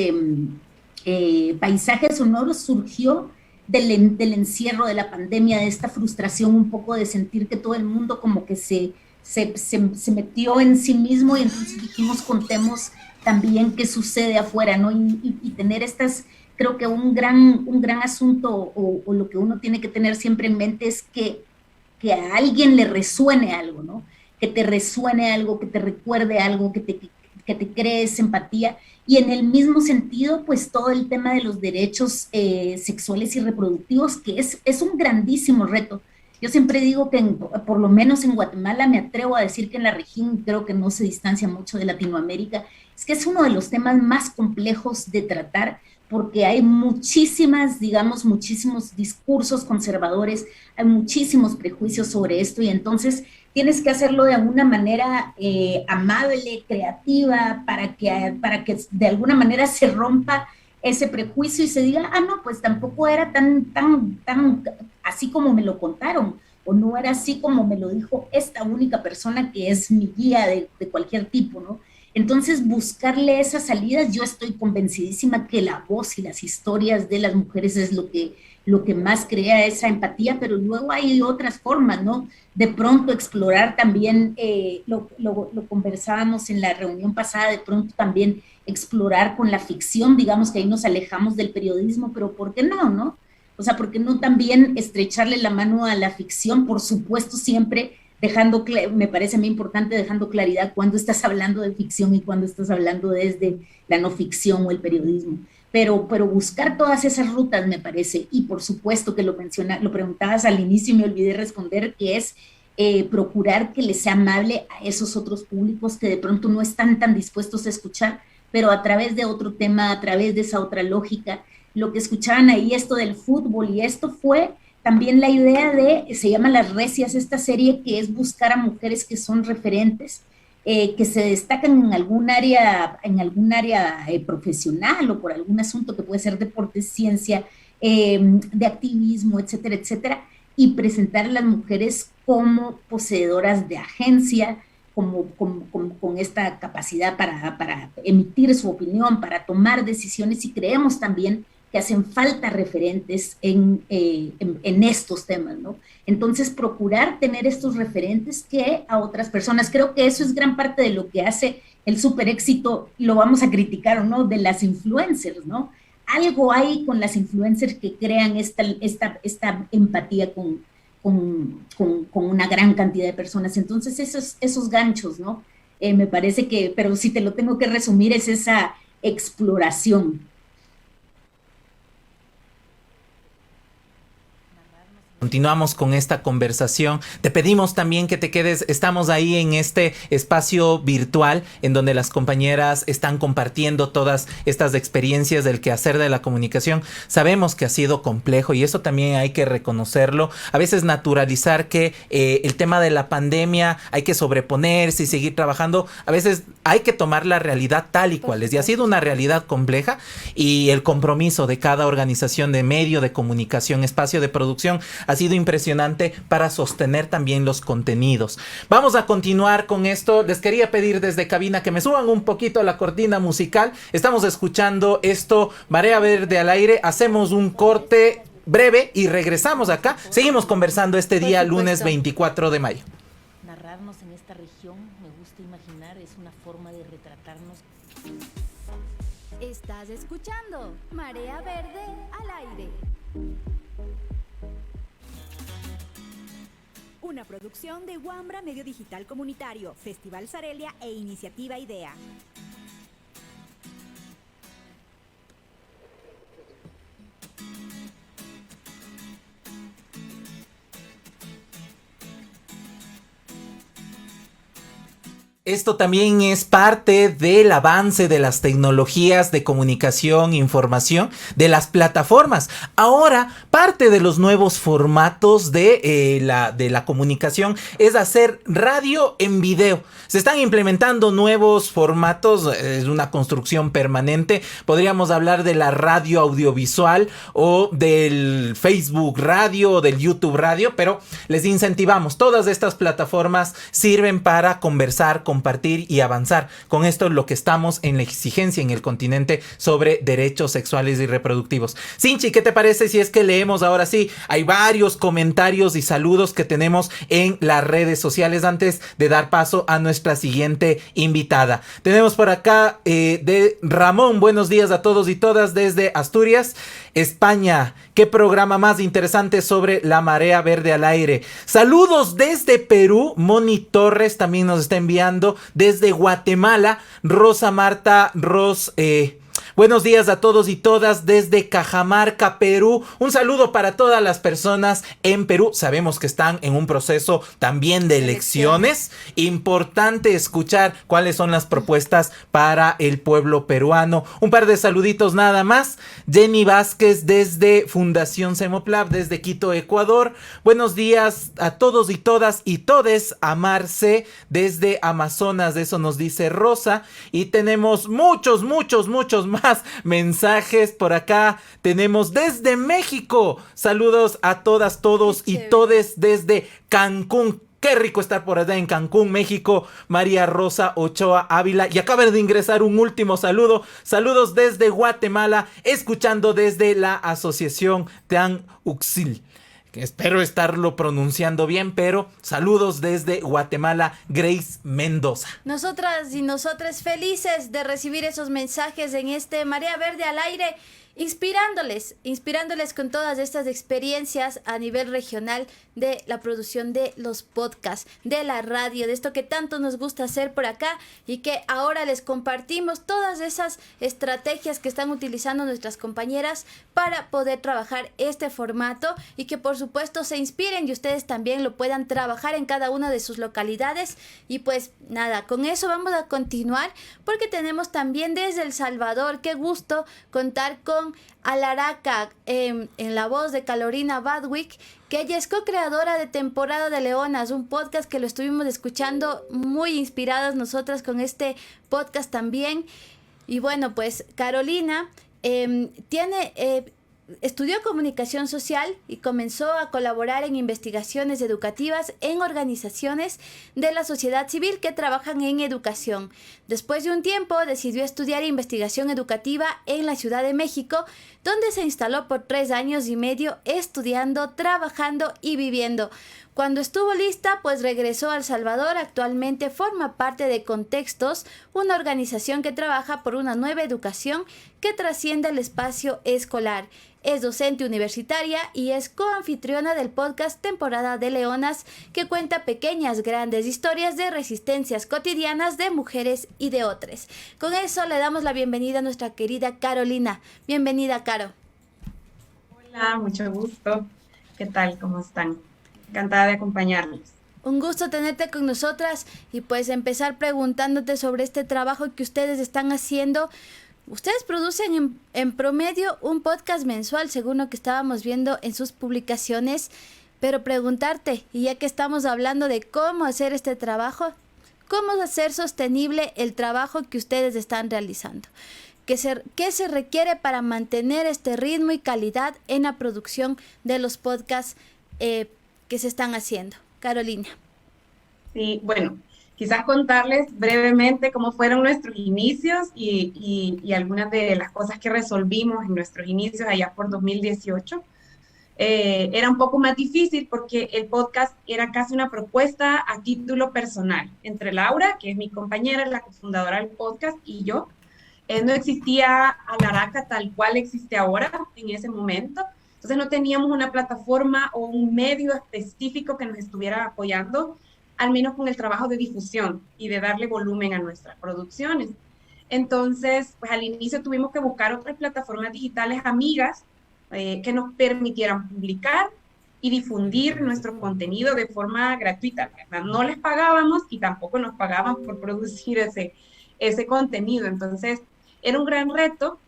paisajes sonoros surgió del encierro, de la pandemia, de esta frustración un poco de sentir que todo el mundo como que se metió en sí mismo, y entonces dijimos, contemos también qué sucede afuera, ¿no? Y tener estas, creo que un gran asunto, o lo que uno tiene que tener siempre en mente es que a alguien le resuene algo, ¿no? Que te resuene algo, que te recuerde algo, que te crees empatía. Y en el mismo sentido, pues todo el tema de los derechos sexuales y reproductivos, que es un grandísimo reto. Yo siempre digo que por lo menos en Guatemala, me atrevo a decir que en la región, creo que no se distancia mucho de Latinoamérica, es que es uno de los temas más complejos de tratar, porque hay muchísimos discursos conservadores, hay muchísimos prejuicios sobre esto, y entonces tienes que hacerlo de alguna manera amable, creativa, para que de alguna manera se rompa ese prejuicio y se diga, no, pues tampoco era tan así como me lo contaron, o no era así como me lo dijo esta única persona que es mi guía de cualquier tipo, ¿no? Entonces, buscarle esas salidas, yo estoy convencidísima que la voz y las historias de las mujeres es lo que más crea esa empatía, pero luego hay otras formas, ¿no? De pronto explorar también, lo conversábamos en la reunión pasada, de pronto también explorar con la ficción, digamos que ahí nos alejamos del periodismo, pero ¿por qué no, no? O sea, ¿por qué no también estrecharle la mano a la ficción? Por supuesto, siempre me parece muy importante dejando claridad cuando estás hablando de ficción y cuando estás hablando desde la no ficción o el periodismo. Pero buscar todas esas rutas, me parece, y por supuesto que lo preguntabas al inicio y me olvidé responder, que es procurar que les sea amable a esos otros públicos que de pronto no están tan dispuestos a escuchar, pero a través de otro tema, a través de esa otra lógica. Lo que escuchaban ahí, esto del fútbol, y esto fue también la idea se llama Las Recias, esta serie, que es buscar a mujeres que son referentes, que se destacan en algún área profesional o por algún asunto que puede ser deporte, ciencia, de activismo, etcétera, etcétera, y presentar a las mujeres como poseedoras de agencia, con esta capacidad para emitir su opinión, para tomar decisiones, y creemos también que hacen falta referentes en estos temas, ¿no? Entonces, procurar tener estos referentes que a otras personas. Creo que eso es gran parte de lo que hace el súper éxito, lo vamos a criticar o no, de las influencers, ¿no? Algo hay con las influencers que crean esta empatía con una gran cantidad de personas. Entonces, esos ganchos, ¿no? Me parece que, pero si te lo tengo que resumir, es esa exploración. Continuamos con esta conversación. Te pedimos también que te quedes. Estamos ahí en este espacio virtual en donde las compañeras están compartiendo todas estas experiencias del quehacer de la comunicación. Sabemos que ha sido complejo y eso también hay que reconocerlo. A veces naturalizar que el tema de la pandemia hay que sobreponerse y seguir trabajando. A veces hay que tomar la realidad tal y cual es. Y ha sido una realidad compleja, y el compromiso de cada organización de medio de comunicación, espacio de producción, ha sido impresionante para sostener también los contenidos. Vamos a continuar con esto. Les quería pedir desde cabina que me suban un poquito la cortina musical. Estamos escuchando esto, Marea Verde al aire. Hacemos un corte breve y regresamos acá. Seguimos conversando este día, lunes 24 de mayo. Narrarnos en esta región, me gusta imaginar, es una forma de retratarnos. Estás escuchando Marea Verde al aire. Una producción de Wambra Medio Digital Comunitario, Festival Sarelia e Iniciativa IDEA. Esto también es parte del avance de las tecnologías de comunicación, información, de las plataformas. Ahora, para parte de los nuevos formatos de la comunicación es hacer radio en video. Se están implementando nuevos formatos, es una construcción permanente. Podríamos hablar de la radio audiovisual o del Facebook Radio o del YouTube Radio, pero les incentivamos. Todas estas plataformas sirven para conversar, compartir y avanzar. Con esto es lo que estamos en la exigencia en el continente sobre derechos sexuales y reproductivos. Sinchi, ¿qué te parece si es que leemos ahora sí? Hay varios comentarios y saludos que tenemos en las redes sociales antes de dar paso a nuestra siguiente invitada. Tenemos por acá de Ramón, buenos días a todos y todas desde Asturias, España. Qué programa más interesante sobre la marea verde al aire. Saludos desde Perú. Moni Torres también nos está enviando desde Guatemala. Rosa Marta Ros. Buenos días a todos y todas desde Cajamarca, Perú. Un saludo para todas las personas en Perú. Sabemos que están en un proceso también de elecciones. Importante escuchar cuáles son las propuestas para el pueblo peruano. Un par de saluditos nada más. Jenny Vázquez desde Fundación Semoplab, desde Quito, Ecuador. Buenos días a todos y todas y todes. Amarse desde Amazonas, de eso nos dice Rosa. Y tenemos muchos más mensajes por acá. Tenemos desde México. Saludos a todas, todos y todes desde Cancún. Qué rico estar por allá en Cancún, México. María Rosa Ochoa Ávila. Y acaban de ingresar un último saludo. Saludos desde Guatemala, escuchando desde la asociación Tean Uxil. Espero estarlo pronunciando bien, pero saludos desde Guatemala, Grace Mendoza. Nosotras y nosotros felices de recibir esos mensajes en este Marea Verde al Aire, inspirándoles con todas estas experiencias a nivel regional de la producción de los podcasts, de la radio, de esto que tanto nos gusta hacer por acá y que ahora les compartimos todas esas estrategias que están utilizando nuestras compañeras para poder trabajar este formato y que por supuesto se inspiren y ustedes también lo puedan trabajar en cada una de sus localidades. Y pues nada, con eso vamos a continuar porque tenemos también desde El Salvador, qué gusto contar con Alaraca en la voz de Carolina Badwick, que ella es co-creadora de Temporada de Leonas, un podcast que lo estuvimos escuchando muy inspiradas nosotras con podcast también. Y bueno, pues Carolina estudió comunicación social y comenzó a colaborar en investigaciones educativas en organizaciones de la sociedad civil que trabajan en educación. Después de un tiempo decidió estudiar investigación educativa en la Ciudad de México, donde se instaló por 3 años y medio estudiando, trabajando y viviendo. Cuando estuvo lista, pues regresó a El Salvador. Actualmente forma parte de Contextos, una organización que trabaja por una nueva educación que trasciende el espacio escolar. Es docente universitaria y es coanfitriona del podcast Temporada de Leonas, que cuenta pequeñas, grandes historias de resistencias cotidianas de mujeres y de otros. Con eso le damos la bienvenida a nuestra querida Carolina. Bienvenida, Caro. Hola, mucho gusto. ¿Qué tal? ¿Cómo están? Encantada de acompañarles. Un gusto tenerte con nosotras y pues empezar preguntándote sobre este trabajo que ustedes están haciendo. Ustedes producen en promedio un podcast mensual, según lo que estábamos viendo en sus publicaciones, pero preguntarte, y ya que estamos hablando de cómo hacer este trabajo, ¿cómo hacer sostenible el trabajo que ustedes están realizando? ¿Qué se requiere para mantener este ritmo y calidad en la producción de los podcasts que se están haciendo? Carolina. Sí, bueno, quizás contarles brevemente cómo fueron nuestros inicios y algunas de las cosas que resolvimos en nuestros inicios allá por 2018. Era un poco más difícil porque el podcast era casi una propuesta a título personal entre Laura, que es mi compañera, la cofundadora del podcast, y yo. No existía Alaraca tal cual existe ahora en ese momento. Entonces no teníamos una plataforma o un medio específico que nos estuviera apoyando, al menos con el trabajo de difusión y de darle volumen a nuestras producciones. Entonces, pues al inicio tuvimos que buscar otras plataformas digitales amigas que nos permitieran publicar y difundir nuestro contenido de forma gratuita. No les pagábamos y tampoco nos pagaban por producir ese contenido. Entonces, era un gran reto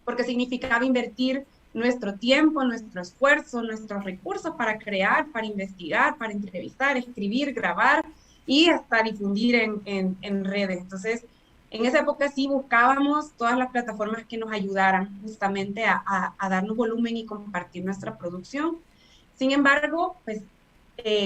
porque significaba invertir nuestro tiempo, nuestro esfuerzo, nuestros recursos para crear, para investigar, para entrevistar, escribir, grabar y hasta difundir en redes. Entonces, en esa época sí buscábamos todas las plataformas que nos ayudaran justamente a darnos volumen y compartir nuestra producción. Sin embargo, pues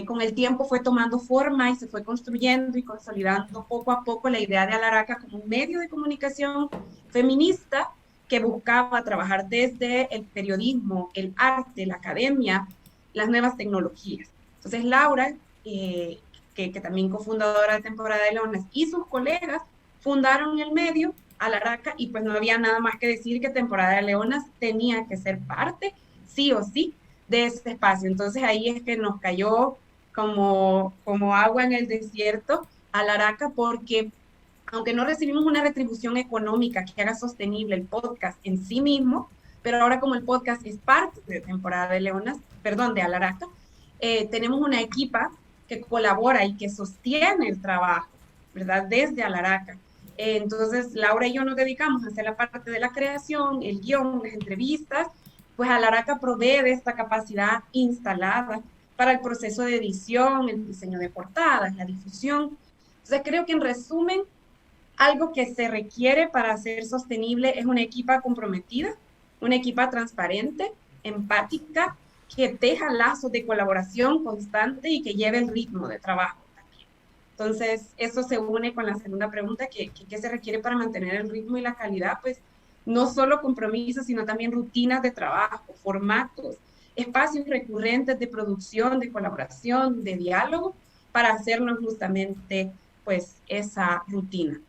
con el tiempo fue tomando forma y se fue construyendo y consolidando poco a poco la idea de Alaraca como un medio de comunicación feminista que buscaba trabajar desde el periodismo, el arte, la academia, las nuevas tecnologías. Entonces Laura, que también cofundadora de Temporada de Leonas, y sus colegas fundaron el medio Alaraca, y pues no había nada más que decir que Temporada de Leonas tenía que ser parte, sí o sí, de ese espacio. Entonces ahí es que nos cayó como agua en el desierto Alaraca, porque aunque no recibimos una retribución económica que haga sostenible el podcast en sí mismo, pero ahora como el podcast es parte de Temporada de Leonas, de Alaraca, tenemos una equipa que colabora y que sostiene el trabajo, ¿verdad? Desde Alaraca. Entonces, Laura y yo nos dedicamos a hacer la parte de la creación, el guión, las entrevistas, pues Alaraca provee de esta capacidad instalada para el proceso de edición, el diseño de portadas, la difusión. Entonces, creo que en resumen, algo que se requiere para ser sostenible es una equipa comprometida, una equipa transparente, empática, que teja lazos de colaboración constante y que lleve el ritmo de trabajo también. Entonces, eso se une con la segunda pregunta, ¿qué se requiere para mantener el ritmo y la calidad? Pues no solo compromisos, sino también rutinas de trabajo, formatos, espacios recurrentes de producción, de colaboración, de diálogo, para hacernos justamente pues esa rutina.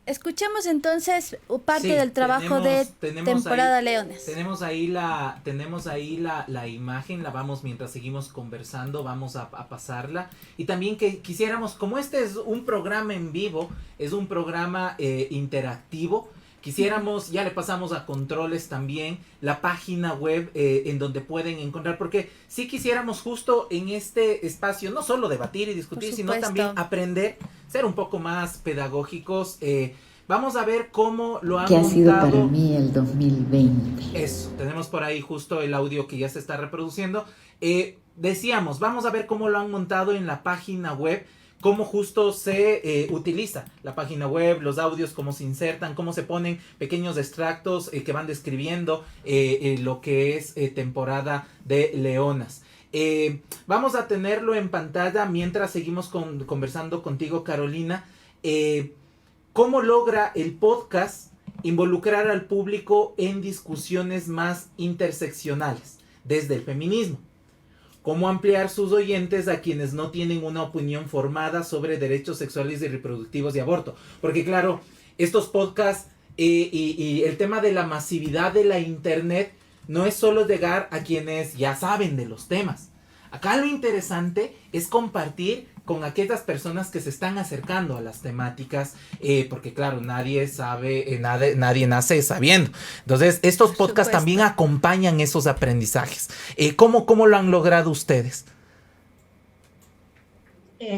Escuchemos entonces parte del trabajo de Temporada Leonas. Tenemos ahí la imagen, la vamos, mientras seguimos conversando, vamos a pasarla. Y también que quisiéramos, como este es un programa en vivo, es un programa interactivo, quisiéramos, ya le pasamos a controles también, la página web en donde pueden encontrar, porque sí quisiéramos justo en este espacio, no solo debatir y discutir, sino también aprender, ser un poco más pedagógicos. Vamos a ver cómo lo han montado. ¿Qué ha sido para mí el 2020? Eso, tenemos por ahí justo el audio que ya se está reproduciendo. Decíamos, vamos a ver cómo lo han montado en la página web, cómo justo se utiliza la página web, los audios, cómo se insertan, cómo se ponen pequeños extractos que van describiendo lo que es Temporada de Leonas. Vamos a tenerlo en pantalla mientras seguimos conversando contigo, Carolina. ¿Cómo logra el podcast involucrar al público en discusiones más interseccionales desde el feminismo? ¿Cómo ampliar sus oyentes a quienes no tienen una opinión formada sobre derechos sexuales y reproductivos y aborto? Porque claro, estos podcasts y el tema de la masividad de la internet no es solo llegar a quienes ya saben de los temas. Acá lo interesante es compartir con aquellas personas que se están acercando a las temáticas, porque claro, nadie nace sabiendo. Entonces, estos podcasts también acompañan esos aprendizajes. ¿Cómo lo han logrado ustedes?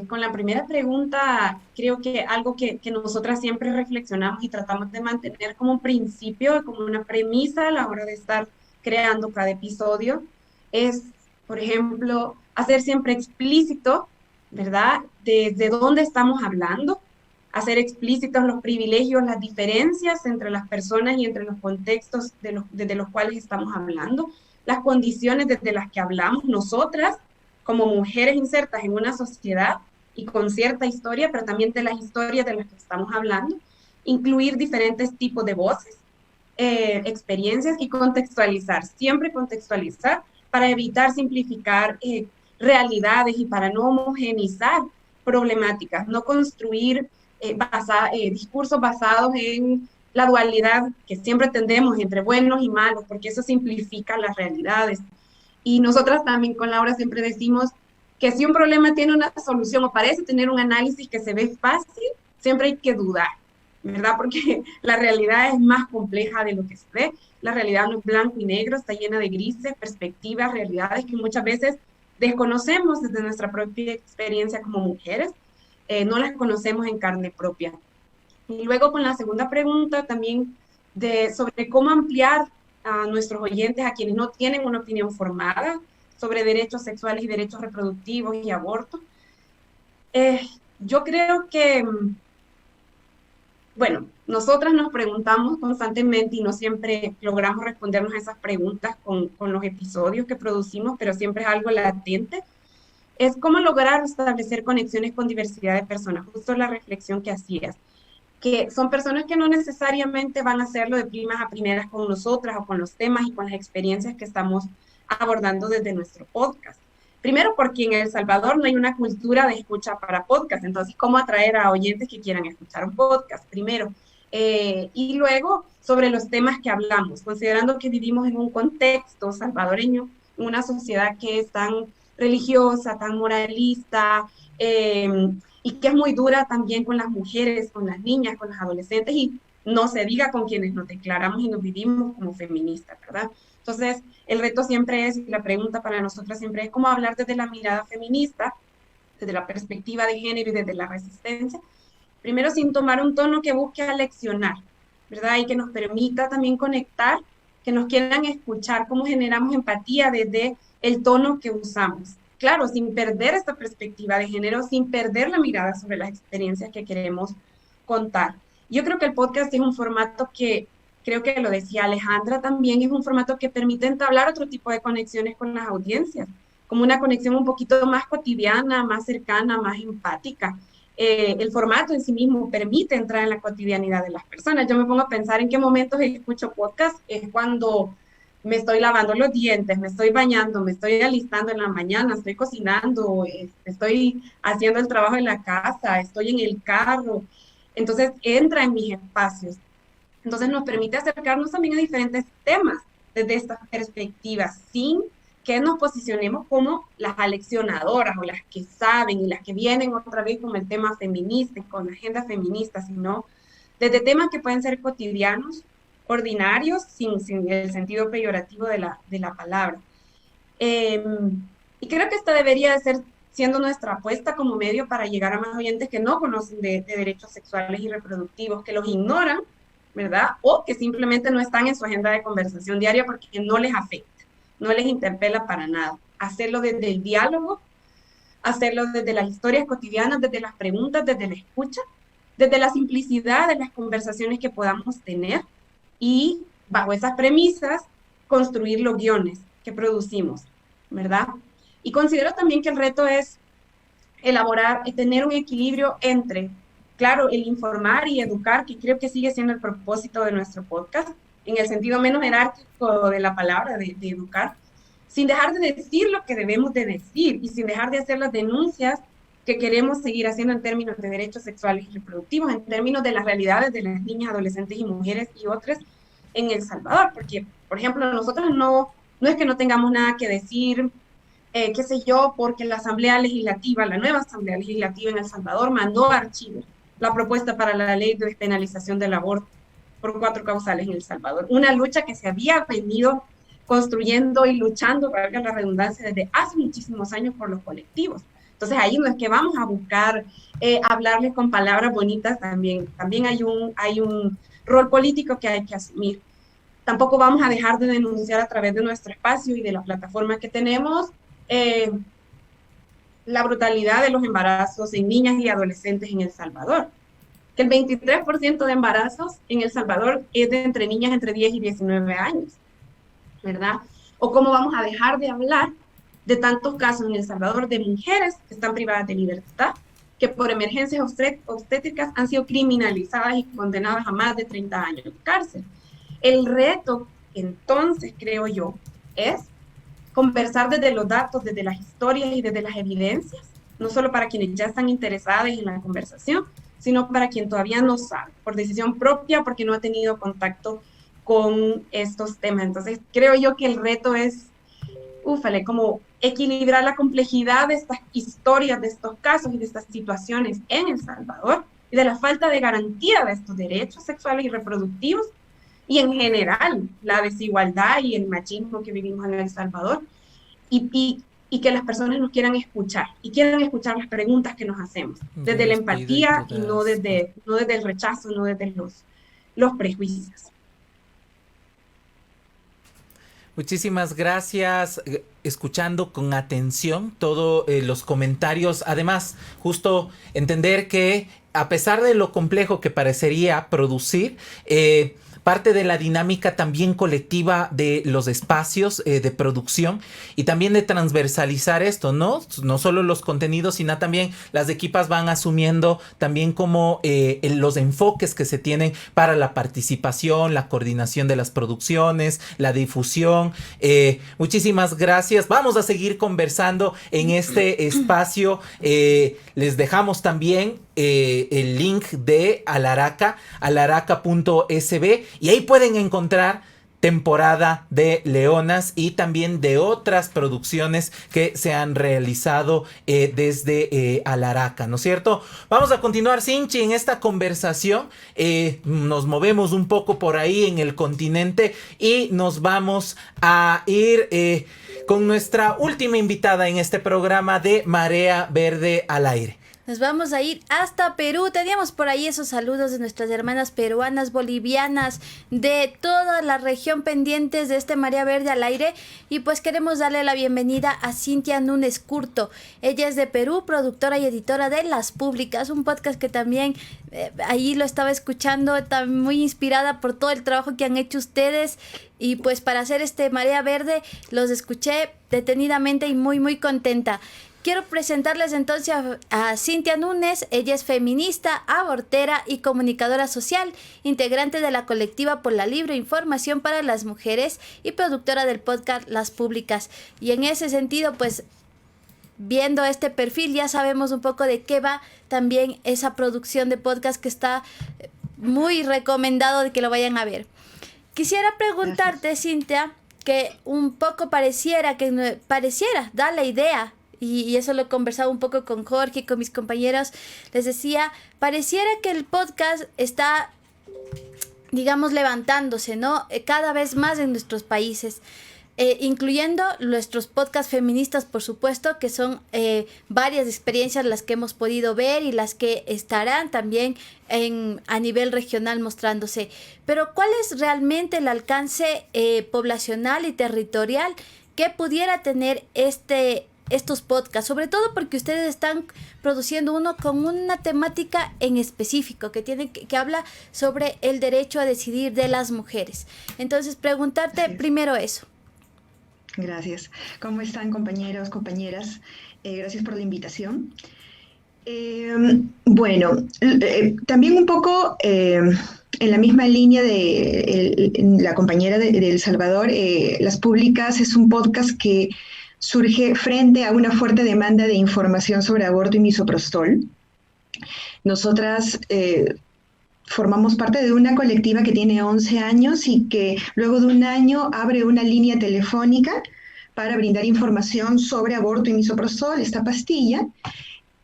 Con la primera pregunta, creo que algo que nosotras siempre reflexionamos y tratamos de mantener como un principio, como una premisa a la hora de estar creando cada episodio, es, por ejemplo, hacer siempre explícito, ¿verdad?, de dónde estamos hablando, hacer explícitos los privilegios, las diferencias entre las personas y entre los contextos desde los cuales estamos hablando, las condiciones desde las que hablamos nosotras, como mujeres insertas en una sociedad y con cierta historia, pero también de las historias de las que estamos hablando, incluir diferentes tipos de voces, experiencias y contextualizar, siempre contextualizar para evitar simplificar realidades y para no homogenizar problemáticas, no construir discursos basados en la dualidad que siempre tendemos entre buenos y malos, porque eso simplifica las realidades. Y nosotras también con Laura siempre decimos que si un problema tiene una solución o parece tener un análisis que se ve fácil, siempre hay que dudar, ¿verdad? Porque la realidad es más compleja de lo que se ve. La realidad no es blanco y negro, está llena de grises, perspectivas, realidades que muchas veces desconocemos desde nuestra propia experiencia como mujeres, no las conocemos en carne propia. Y luego con la segunda pregunta también sobre cómo ampliar a nuestros oyentes, a quienes no tienen una opinión formada sobre derechos sexuales y derechos reproductivos y aborto. Yo creo que, bueno, nosotras nos preguntamos constantemente y no siempre logramos respondernos a esas preguntas con los episodios que producimos, pero siempre es algo latente. Es cómo lograr establecer conexiones con diversidad de personas, justo la reflexión que hacías, que son personas que no necesariamente van a hacerlo de primas a primeras con nosotras o con los temas y con las experiencias que estamos abordando desde nuestro podcast. Primero, porque en El Salvador no hay una cultura de escucha para podcast, entonces, ¿cómo atraer a oyentes que quieran escuchar un podcast? Primero. Y luego, sobre los temas que hablamos, considerando que vivimos en un contexto salvadoreño, una sociedad que es tan religiosa, tan moralista, y que es muy dura también con las mujeres, con las niñas, con las adolescentes, y no se diga con quienes nos declaramos y nos vivimos como feministas, ¿verdad? Entonces, el reto siempre es, y la pregunta para nosotras siempre es cómo hablar desde la mirada feminista, desde la perspectiva de género y desde la resistencia, primero sin tomar un tono que busque aleccionar, ¿verdad? Y que nos permita también conectar, que nos quieran escuchar, cómo generamos empatía desde el tono que usamos. Claro, sin perder esta perspectiva de género, sin perder la mirada sobre las experiencias que queremos contar. Yo creo que el podcast es un formato que, creo que lo decía Alejandra también, es un formato que permite entablar otro tipo de conexiones con las audiencias, como una conexión un poquito más cotidiana, más cercana, más empática. El formato en sí mismo permite entrar en la cotidianidad de las personas. Yo me pongo a pensar en qué momentos escucho podcast, es cuando me estoy lavando los dientes, me estoy bañando, me estoy alistando en la mañana, estoy cocinando, estoy haciendo el trabajo en la casa, estoy en el carro. Entonces entra en mis espacios. Entonces nos permite acercarnos también a diferentes temas desde estas perspectivas, sin que nos posicionemos como las aleccionadoras o las que saben y las que vienen otra vez con el tema feminista y con la agenda feminista, sino desde temas que pueden ser cotidianos, ordinarios, sin el sentido peyorativo de la palabra. Y creo que esta debería de ser siendo nuestra apuesta como medio para llegar a más oyentes que no conocen de derechos sexuales y reproductivos, que los ignoran, ¿verdad? O que simplemente no están en su agenda de conversación diaria porque no les afecta, no les interpela para nada. Hacerlo desde el diálogo, hacerlo desde las historias cotidianas, desde las preguntas, desde la escucha, desde la simplicidad de las conversaciones que podamos tener y bajo esas premisas construir los guiones que producimos, ¿verdad? Y considero también que el reto es elaborar y tener un equilibrio entre, claro, el informar y educar, que creo que sigue siendo el propósito de nuestro podcast, en el sentido menos jerárquico de la palabra, de educar, sin dejar de decir lo que debemos de decir y sin dejar de hacer las denuncias que queremos seguir haciendo en términos de derechos sexuales y reproductivos, en términos de las realidades de las niñas, adolescentes y mujeres y otras en El Salvador, porque, por ejemplo, nosotros no es que no tengamos nada que decir, qué sé yo, porque la Asamblea Legislativa, la nueva Asamblea Legislativa en El Salvador mandó a archivo la propuesta para la ley de despenalización del aborto por 4 causales en El Salvador. Una lucha que se había venido construyendo y luchando, valga la redundancia, desde hace muchísimos años por los colectivos. Entonces ahí no es que vamos a buscar hablarles con palabras bonitas, también hay un rol político que hay que asumir. Tampoco vamos a dejar de denunciar a través de nuestro espacio y de la plataforma que tenemos la brutalidad de los embarazos en niñas y adolescentes en El Salvador. Que el 23% de embarazos en El Salvador es de entre niñas entre 10 y 19 años, ¿verdad? O cómo vamos a dejar de hablar de tantos casos en El Salvador de mujeres que están privadas de libertad, que por emergencias obstétricas han sido criminalizadas y condenadas a más de 30 años de cárcel. El reto, entonces, creo yo, es conversar desde los datos, desde las historias y desde las evidencias, no solo para quienes ya están interesados en la conversación, sino para quien todavía no sabe, por decisión propia, porque no ha tenido contacto con estos temas. Entonces, creo yo que el reto es, como equilibrar la complejidad de estas historias, de estos casos y de estas situaciones en El Salvador, y de la falta de garantía de estos derechos sexuales y reproductivos, y en general la desigualdad y el machismo que vivimos en El Salvador, y que las personas nos quieran escuchar, y quieran escuchar las preguntas que nos hacemos, desde la empatía y no desde el rechazo, no desde los prejuicios. Muchísimas gracias. Escuchando con atención todos los comentarios. Además, justo entender que a pesar de lo complejo que parecería producir, parte de la dinámica también colectiva de los espacios de producción y también de transversalizar esto, ¿no? No solo los contenidos, sino también las equipas van asumiendo también como los enfoques que se tienen para la participación, la coordinación de las producciones, la difusión. Muchísimas gracias. Vamos a seguir conversando en este espacio. Les dejamos también el link de Alaraca, alaraca.sb, y ahí pueden encontrar temporada de Leonas y también de otras producciones que se han realizado desde Alaraca, ¿no es cierto? Vamos a continuar, Sinchi, en esta conversación. Nos movemos un poco por ahí en el continente y nos vamos a ir con nuestra última invitada en este programa de Marea Verde al Aire. Nos vamos a ir hasta Perú. Teníamos por ahí esos saludos de nuestras hermanas peruanas, bolivianas, de toda la región pendientes de este Marea Verde al Aire. Y pues queremos darle la bienvenida a Cintia Núñez Curto. Ella es de Perú, productora y editora de Las Públicas, un podcast que también ahí lo estaba escuchando, está muy inspirada por todo el trabajo que han hecho ustedes. Y pues para hacer este Marea Verde los escuché detenidamente y muy, muy contenta. Quiero presentarles entonces a Cintia Núñez. Ella es feminista, abortera y comunicadora social, integrante de la colectiva por la libre información para las mujeres y productora del podcast Las Públicas. Y en ese sentido, pues, viendo este perfil ya sabemos un poco de qué va también esa producción de podcast que está muy recomendado de que lo vayan a ver. Quisiera preguntarte, Cintia, que un poco pareciera, da la idea, y eso lo he conversado un poco con Jorge y con mis compañeros, les decía, pareciera que el podcast está, digamos, levantándose, ¿no? Cada vez más en nuestros países, incluyendo nuestros podcasts feministas, por supuesto, que son varias experiencias las que hemos podido ver y las que estarán también a nivel regional mostrándose. Pero ¿cuál es realmente el alcance poblacional y territorial que pudiera tener estos podcasts? Sobre todo porque ustedes están produciendo uno con una temática en específico que habla sobre el derecho a decidir de las mujeres. Entonces, preguntarte primero eso. Gracias. ¿Cómo están, compañeros, compañeras? Gracias por la invitación. También un poco en la misma línea de la compañera de El Salvador, Las Públicas es un podcast que surge frente a una fuerte demanda de información sobre aborto y misoprostol. Nosotras formamos parte de una colectiva que tiene 11 años y que luego de un año abre una línea telefónica para brindar información sobre aborto y misoprostol, esta pastilla.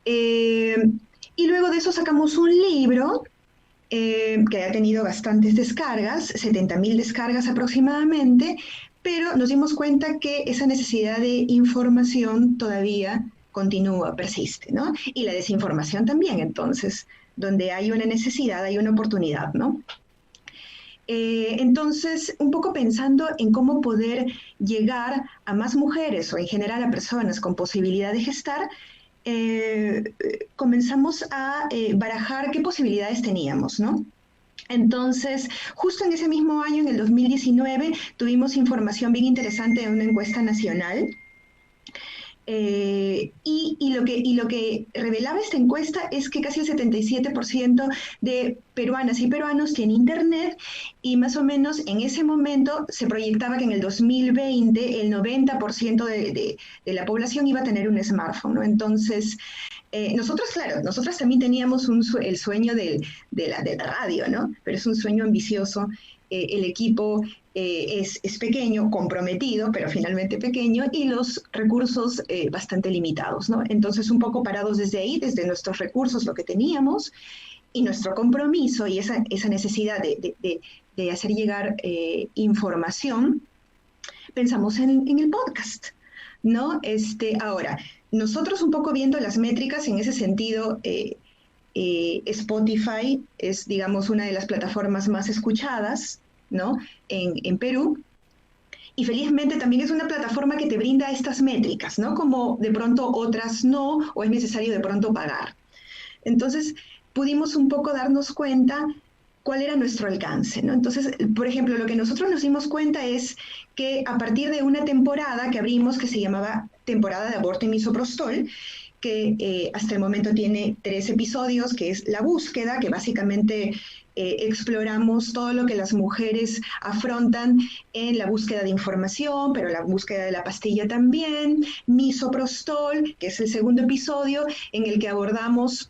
Y luego de eso sacamos un libro que ha tenido bastantes descargas, 70.000 descargas aproximadamente, pero nos dimos cuenta que esa necesidad de información todavía continúa, persiste, ¿no? Y la desinformación también, entonces, donde hay una necesidad, hay una oportunidad, ¿no? Entonces, un poco pensando en cómo poder llegar a más mujeres o en general a personas con posibilidad de gestar, comenzamos a barajar qué posibilidades teníamos, ¿no? Entonces, justo en ese mismo año, en el 2019, tuvimos información bien interesante de una encuesta nacional. Y lo que revelaba esta encuesta es que casi el 77% de peruanas y peruanos tienen internet y más o menos en ese momento se proyectaba que en el 2020 el 90% de la población iba a tener un smartphone, ¿no? Entonces, nosotras también teníamos el sueño de la radio, ¿no? Pero es un sueño ambicioso. El equipo es pequeño, comprometido, pero finalmente pequeño, y los recursos bastante limitados, ¿no? Entonces, un poco parados desde ahí, desde nuestros recursos, lo que teníamos, y nuestro compromiso y esa necesidad de hacer llegar información, pensamos en el podcast, ¿no? Ahora, nosotros un poco viendo las métricas en ese sentido, Spotify es, digamos, una de las plataformas más escuchadas, ¿no? En Perú. y felizmente también es una plataforma que te brinda estas métricas, ¿no? Como de pronto otras no, o es necesario de pronto pagar. Entonces, pudimos un poco darnos cuenta cuál era nuestro alcance, ¿no? Entonces, por ejemplo, lo que nosotros nos dimos cuenta es que a partir de una temporada que abrimos, que se llamaba temporada de aborto y misoprostol, que hasta el momento tiene 3 episodios, que es La Búsqueda, que básicamente exploramos todo lo que las mujeres afrontan en la búsqueda de información, pero la búsqueda de la pastilla también. Misoprostol, que es el segundo episodio, en el que abordamos,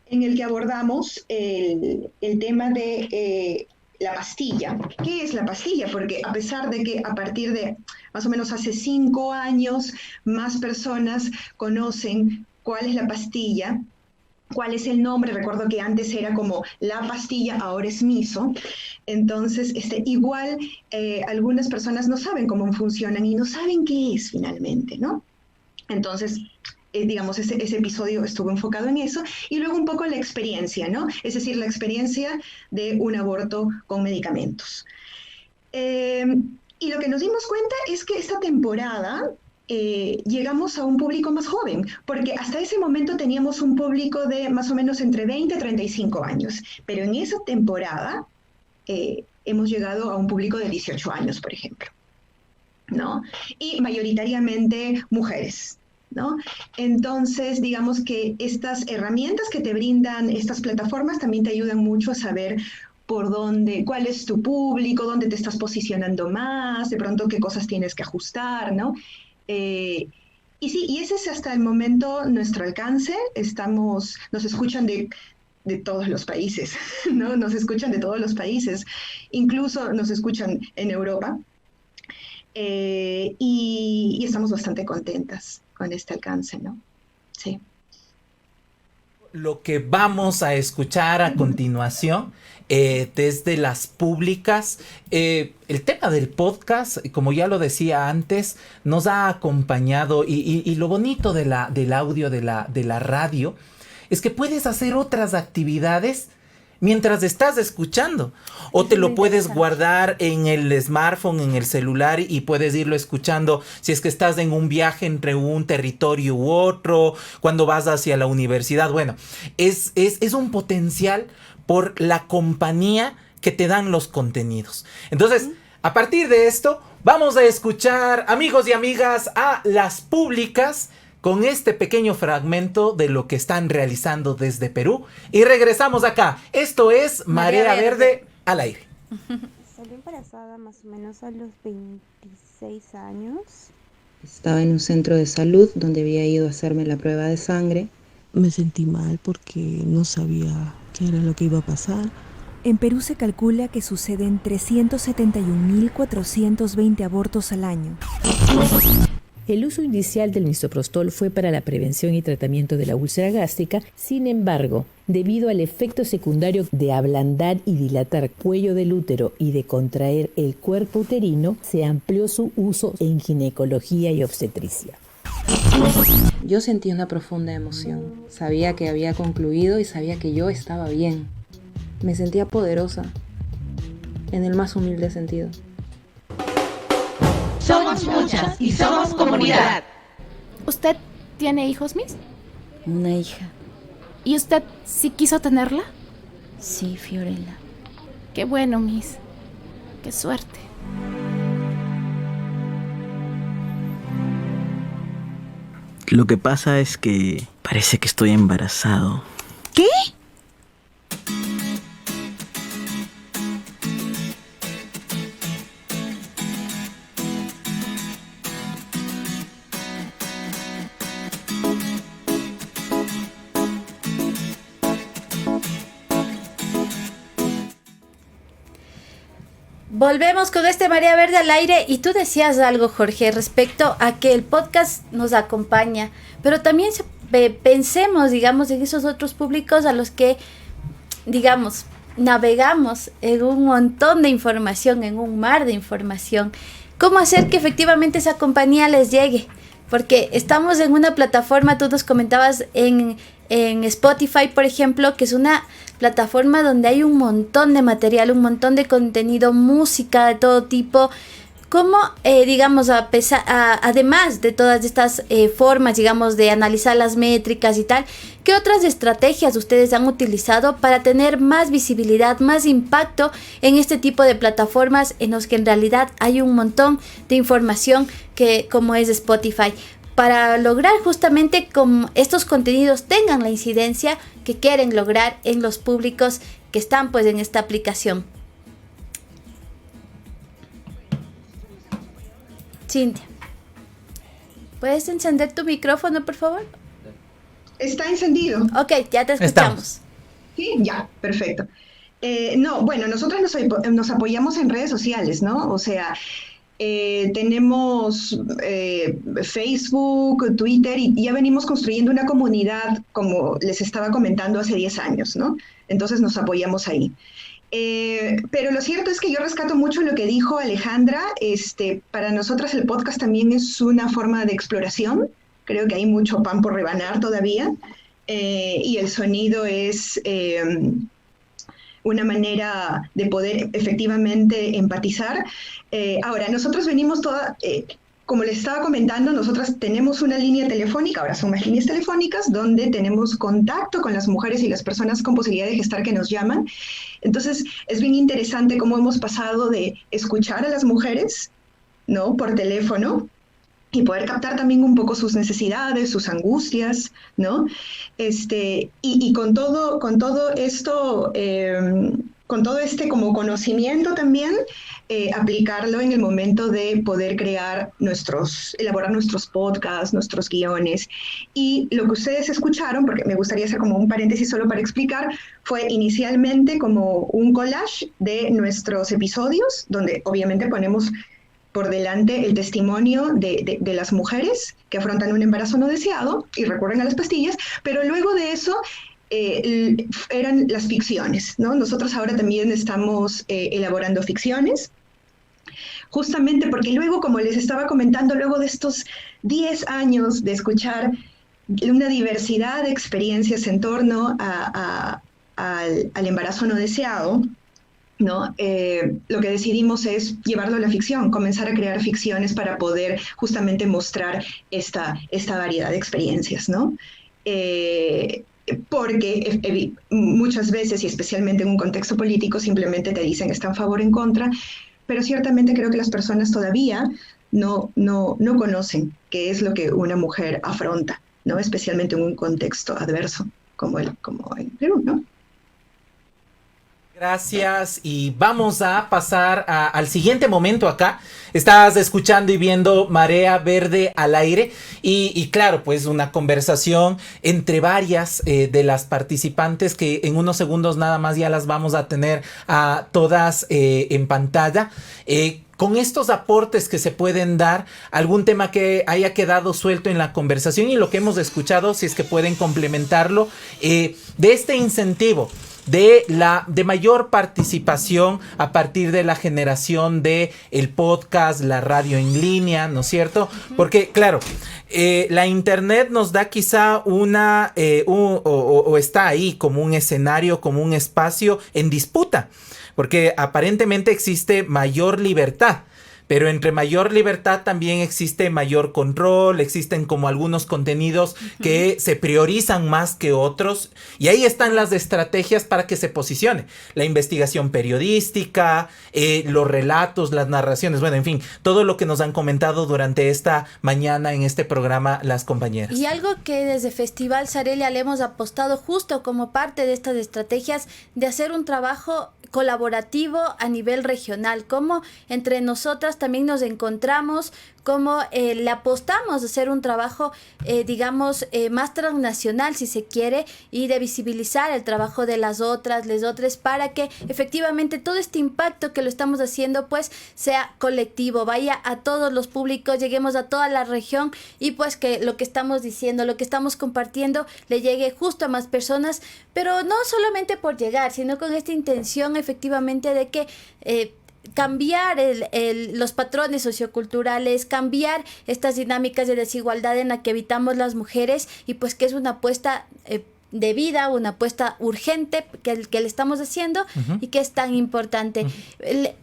en el que abordamos el tema de la pastilla. ¿Qué es la pastilla? Porque a pesar de que a partir de más o menos hace 5 años, más personas conocen cuál es la pastilla, cuál es el nombre. Recuerdo que antes era como la pastilla, ahora es miso. Entonces, igual algunas personas no saben cómo funcionan y no saben qué es finalmente, ¿no? Entonces, digamos, ese episodio estuvo enfocado en eso, y luego un poco la experiencia, ¿no? Es decir, la experiencia de un aborto con medicamentos. Y lo que nos dimos cuenta es que esta temporada llegamos a un público más joven, porque hasta ese momento teníamos un público de más o menos entre 20 y 35 años, pero en esa temporada hemos llegado a un público de 18 años, por ejemplo, ¿no? Y mayoritariamente mujeres, ¿no? Entonces, digamos que estas herramientas que te brindan estas plataformas también te ayudan mucho a saber por dónde, cuál es tu público, dónde te estás posicionando más, de pronto qué cosas tienes que ajustar, ¿no? Y sí, y ese es hasta el momento nuestro alcance. Nos escuchan de todos los países, ¿no? Nos escuchan de todos los países, incluso nos escuchan en Europa, y estamos bastante contentas con este alcance, ¿no? Sí. Lo que vamos a escuchar a continuación desde las públicas, el tema del podcast, como ya lo decía antes, nos ha acompañado, y lo bonito del audio de la radio es que puedes hacer otras actividades mientras estás escuchando, o te lo puedes guardar en el smartphone, en el celular, y puedes irlo escuchando si es que estás en un viaje entre un territorio u otro, cuando vas hacia la universidad. Bueno, es un potencial por la compañía que te dan los contenidos. Entonces, a partir de esto, vamos a escuchar, amigos y amigas, a las públicas con este pequeño fragmento de lo que están realizando desde Perú. Y regresamos acá. Esto es Marea Verde al aire. Salí embarazada más o menos a los 26 años. Estaba en un centro de salud donde había ido a hacerme la prueba de sangre. Me sentí mal porque no sabía qué era lo que iba a pasar. En Perú se calcula que suceden 371.420 abortos al año. El uso inicial del misoprostol fue para la prevención y tratamiento de la úlcera gástrica. Sin embargo, debido al efecto secundario de ablandar y dilatar cuello del útero y de contraer el cuerpo uterino, se amplió su uso en ginecología y obstetricia. Yo sentí una profunda emoción. Sabía que había concluido y sabía que yo estaba bien. Me sentía poderosa, en el más humilde sentido. Somos muchas y somos comunidad. ¿Usted tiene hijos, Miss? Una hija. ¿Y usted sí quiso tenerla? Sí, Fiorella. Qué bueno, Miss. Qué suerte. Lo que pasa es que parece que estoy embarazado. ¿Qué? Volvemos con este Marea Verde al aire, y tú decías algo, Jorge, respecto a que el podcast nos acompaña, pero también pensemos, digamos, en esos otros públicos a los que, digamos, navegamos en un montón de información, en un mar de información. ¿Cómo hacer que efectivamente esa compañía les llegue? Porque estamos en una plataforma, tú nos comentabas, en en Spotify, por ejemplo, que es una plataforma donde hay un montón de material, un montón de contenido, música de todo tipo. ¿Cómo, digamos, además de todas estas formas, digamos, de analizar las métricas y tal, qué otras estrategias ustedes han utilizado para tener más visibilidad, más impacto en este tipo de plataformas en los que en realidad hay un montón de información que, como es Spotify, para lograr justamente que estos contenidos tengan la incidencia que quieren lograr en los públicos que están pues en esta aplicación? Cintia, ¿puedes encender tu micrófono, por favor? Está encendido. Ok, ya te escuchamos. Sí, ya, perfecto. No, bueno, nosotros nos apoyamos en redes sociales, ¿no? O sea, tenemos Facebook, Twitter, y ya venimos construyendo una comunidad, como les estaba comentando, hace 10 años, ¿no? Entonces nos apoyamos ahí. Pero lo cierto es que yo rescato mucho lo que dijo Alejandra. Para nosotras el podcast también es una forma de exploración. Creo que hay mucho pan por rebanar todavía. Y el sonido es una manera de poder efectivamente empatizar. Ahora, nosotros venimos como les estaba comentando, nosotras tenemos una línea telefónica, ahora son más líneas telefónicas, donde tenemos contacto con las mujeres y las personas con posibilidad de gestar que nos llaman. Entonces, es bien interesante cómo hemos pasado de escuchar a las mujeres, ¿no?, por teléfono, y poder captar también un poco sus necesidades, sus angustias, ¿no? Y con todo esto, con todo este como conocimiento también, aplicarlo en el momento de poder elaborar nuestros podcasts, nuestros guiones. Y lo que ustedes escucharon, porque me gustaría hacer como un paréntesis solo para explicar, fue inicialmente como un collage de nuestros episodios, donde obviamente ponemos por delante el testimonio de las mujeres que afrontan un embarazo no deseado y recurren a las pastillas, pero luego de eso eran las ficciones, ¿no? Nosotros ahora también estamos elaborando ficciones, justamente porque luego, como les estaba comentando, luego de estos 10 años de escuchar una diversidad de experiencias en torno al embarazo no deseado, ¿no? Lo que decidimos es llevarlo a la ficción, comenzar a crear ficciones para poder justamente mostrar esta variedad de experiencias, ¿no? Porque muchas veces, y especialmente en un contexto político, simplemente te dicen está a favor o en contra, pero ciertamente creo que las personas todavía no conocen qué es lo que una mujer afronta, ¿no? Especialmente en un contexto adverso como el Perú, ¿no? Gracias, y vamos a pasar al siguiente momento acá. Estás escuchando y viendo Marea Verde al aire y claro, pues una conversación entre varias de las participantes que en unos segundos nada más ya las vamos a tener a todas en pantalla. Con estos aportes que se pueden dar, algún tema que haya quedado suelto en la conversación y lo que hemos escuchado, si es que pueden complementarlo, de este incentivo de mayor participación a partir de la generación de el podcast, la radio en línea, ¿no es cierto? Porque, claro, la internet nos da quizá o está ahí como un escenario, como un espacio en disputa, porque aparentemente existe mayor libertad. Pero entre mayor libertad también existe mayor control, existen como algunos contenidos que se priorizan más que otros. Y ahí están las estrategias para que se posicione. La investigación periodística, los relatos, las narraciones, bueno, en fin, todo lo que nos han comentado durante esta mañana en este programa las compañeras. Y algo que desde Festival Sarelia le hemos apostado justo como parte de estas estrategias de hacer un trabajo colaborativo a nivel regional, como entre nosotras también nos encontramos, como le apostamos a hacer un trabajo, digamos, más transnacional, si se quiere, y de visibilizar el trabajo de las otras, les otras, para que efectivamente todo este impacto que lo estamos haciendo, pues, sea colectivo, vaya a todos los públicos, lleguemos a toda la región y pues que lo que estamos diciendo, lo que estamos compartiendo, le llegue justo a más personas, pero no solamente por llegar, sino con esta intención efectivamente de que cambiar los patrones socioculturales, cambiar estas dinámicas de desigualdad en la que habitamos las mujeres y pues que es una apuesta de vida, una apuesta urgente que le estamos haciendo y que es tan importante.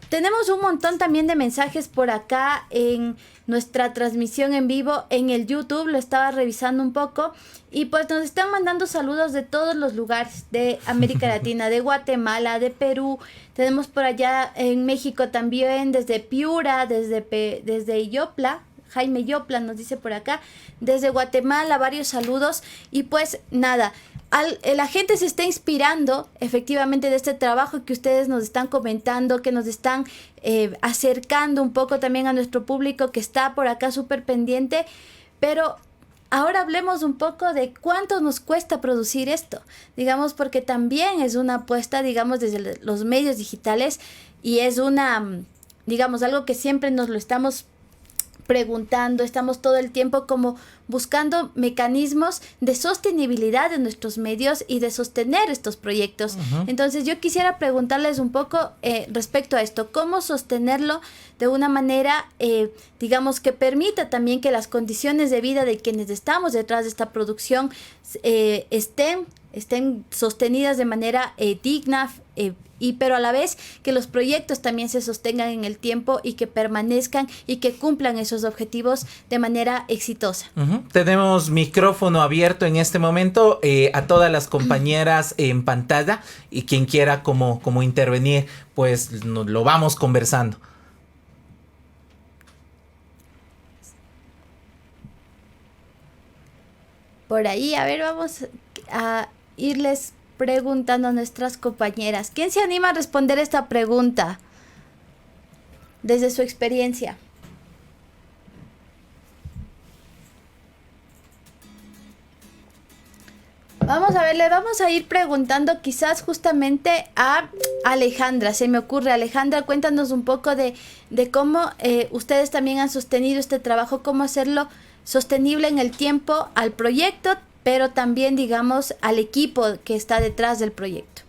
Tenemos un montón también de mensajes por acá en nuestra transmisión en vivo en el YouTube, lo estaba revisando un poco y pues nos están mandando saludos de todos los lugares de América Latina, de Guatemala, de Perú, tenemos por allá en México también, desde Piura, desde Yopla, Jaime Yopla nos dice por acá, desde Guatemala, varios saludos y pues nada, la gente se está inspirando efectivamente de este trabajo que ustedes nos están comentando, que nos están acercando un poco también a nuestro público que está por acá súper pendiente, pero ahora hablemos un poco de cuánto nos cuesta producir esto, digamos, porque también es una apuesta, digamos, desde los medios digitales y es digamos, algo que siempre nos lo estamos preguntando, estamos todo el tiempo como buscando mecanismos de sostenibilidad de nuestros medios y de sostener estos proyectos. Entonces yo quisiera preguntarles un poco respecto a esto, cómo sostenerlo de una manera, digamos, que permita también que las condiciones de vida de quienes estamos detrás de esta producción estén sostenidas de manera digna, pero a la vez que los proyectos también se sostengan en el tiempo y que permanezcan y que cumplan esos objetivos de manera exitosa. Tenemos micrófono abierto en este momento a todas las compañeras en pantalla y quien quiera como intervenir, pues lo vamos conversando. Por ahí, a ver, vamos a irles preguntando a nuestras compañeras. ¿Quién se anima a responder esta pregunta desde su experiencia? Vamos a ver, le vamos a ir preguntando quizás justamente a Alejandra. Se me ocurre, Alejandra, cuéntanos un poco de cómo ustedes también han sostenido este trabajo, cómo hacerlo sostenible en el tiempo al proyecto, pero también, digamos, al equipo que está detrás del proyecto.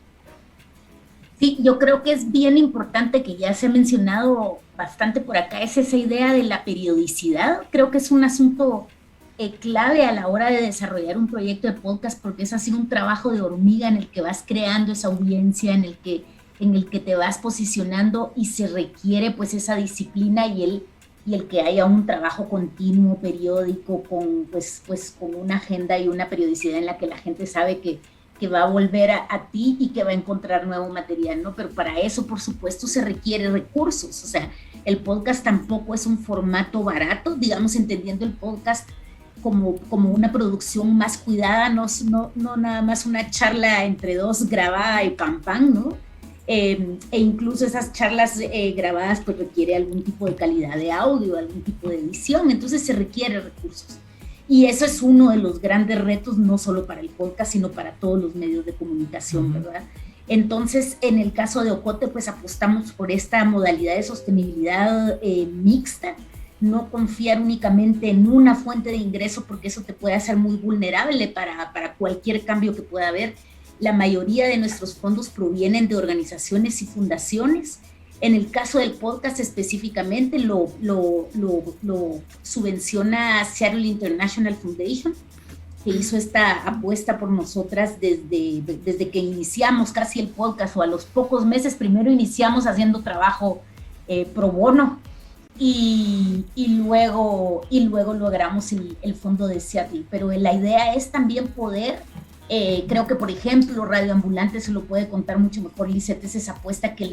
Sí, yo creo que es bien importante, que ya se ha mencionado bastante por acá, es esa idea de la periodicidad. Creo que es un asunto clave a la hora de desarrollar un proyecto de podcast, porque es así un trabajo de hormiga en el que vas creando esa audiencia, en el que te vas posicionando y se requiere pues esa disciplina y el que haya un trabajo continuo, periódico, con una agenda y una periodicidad en la que la gente sabe que va a volver a ti y que va a encontrar nuevo material, ¿no? Pero para eso, por supuesto, se requiere recursos. O sea, el podcast tampoco es un formato barato, digamos, entendiendo el podcast como una producción más cuidada, no nada más una charla entre dos grabada y pam, ¿no? E incluso esas charlas grabadas pues requiere algún tipo de calidad de audio, algún tipo de edición, entonces se requiere recursos. Y eso es uno de los grandes retos, no solo para el podcast, sino para todos los medios de comunicación, ¿verdad? Entonces, en el caso de Ocote, pues apostamos por esta modalidad de sostenibilidad mixta, no confiar únicamente en una fuente de ingreso, porque eso te puede hacer muy vulnerable para cualquier cambio que pueda haber. La mayoría de nuestros fondos provienen de organizaciones y fundaciones. En el caso del podcast específicamente lo subvenciona Seattle International Foundation, que hizo esta apuesta por nosotras desde que iniciamos casi el podcast, o a los pocos meses. Primero iniciamos haciendo trabajo pro bono y luego logramos el fondo de Seattle. Pero la idea es también poder... creo que, por ejemplo, Radio Ambulante se lo puede contar mucho mejor, Lisette, es esa apuesta que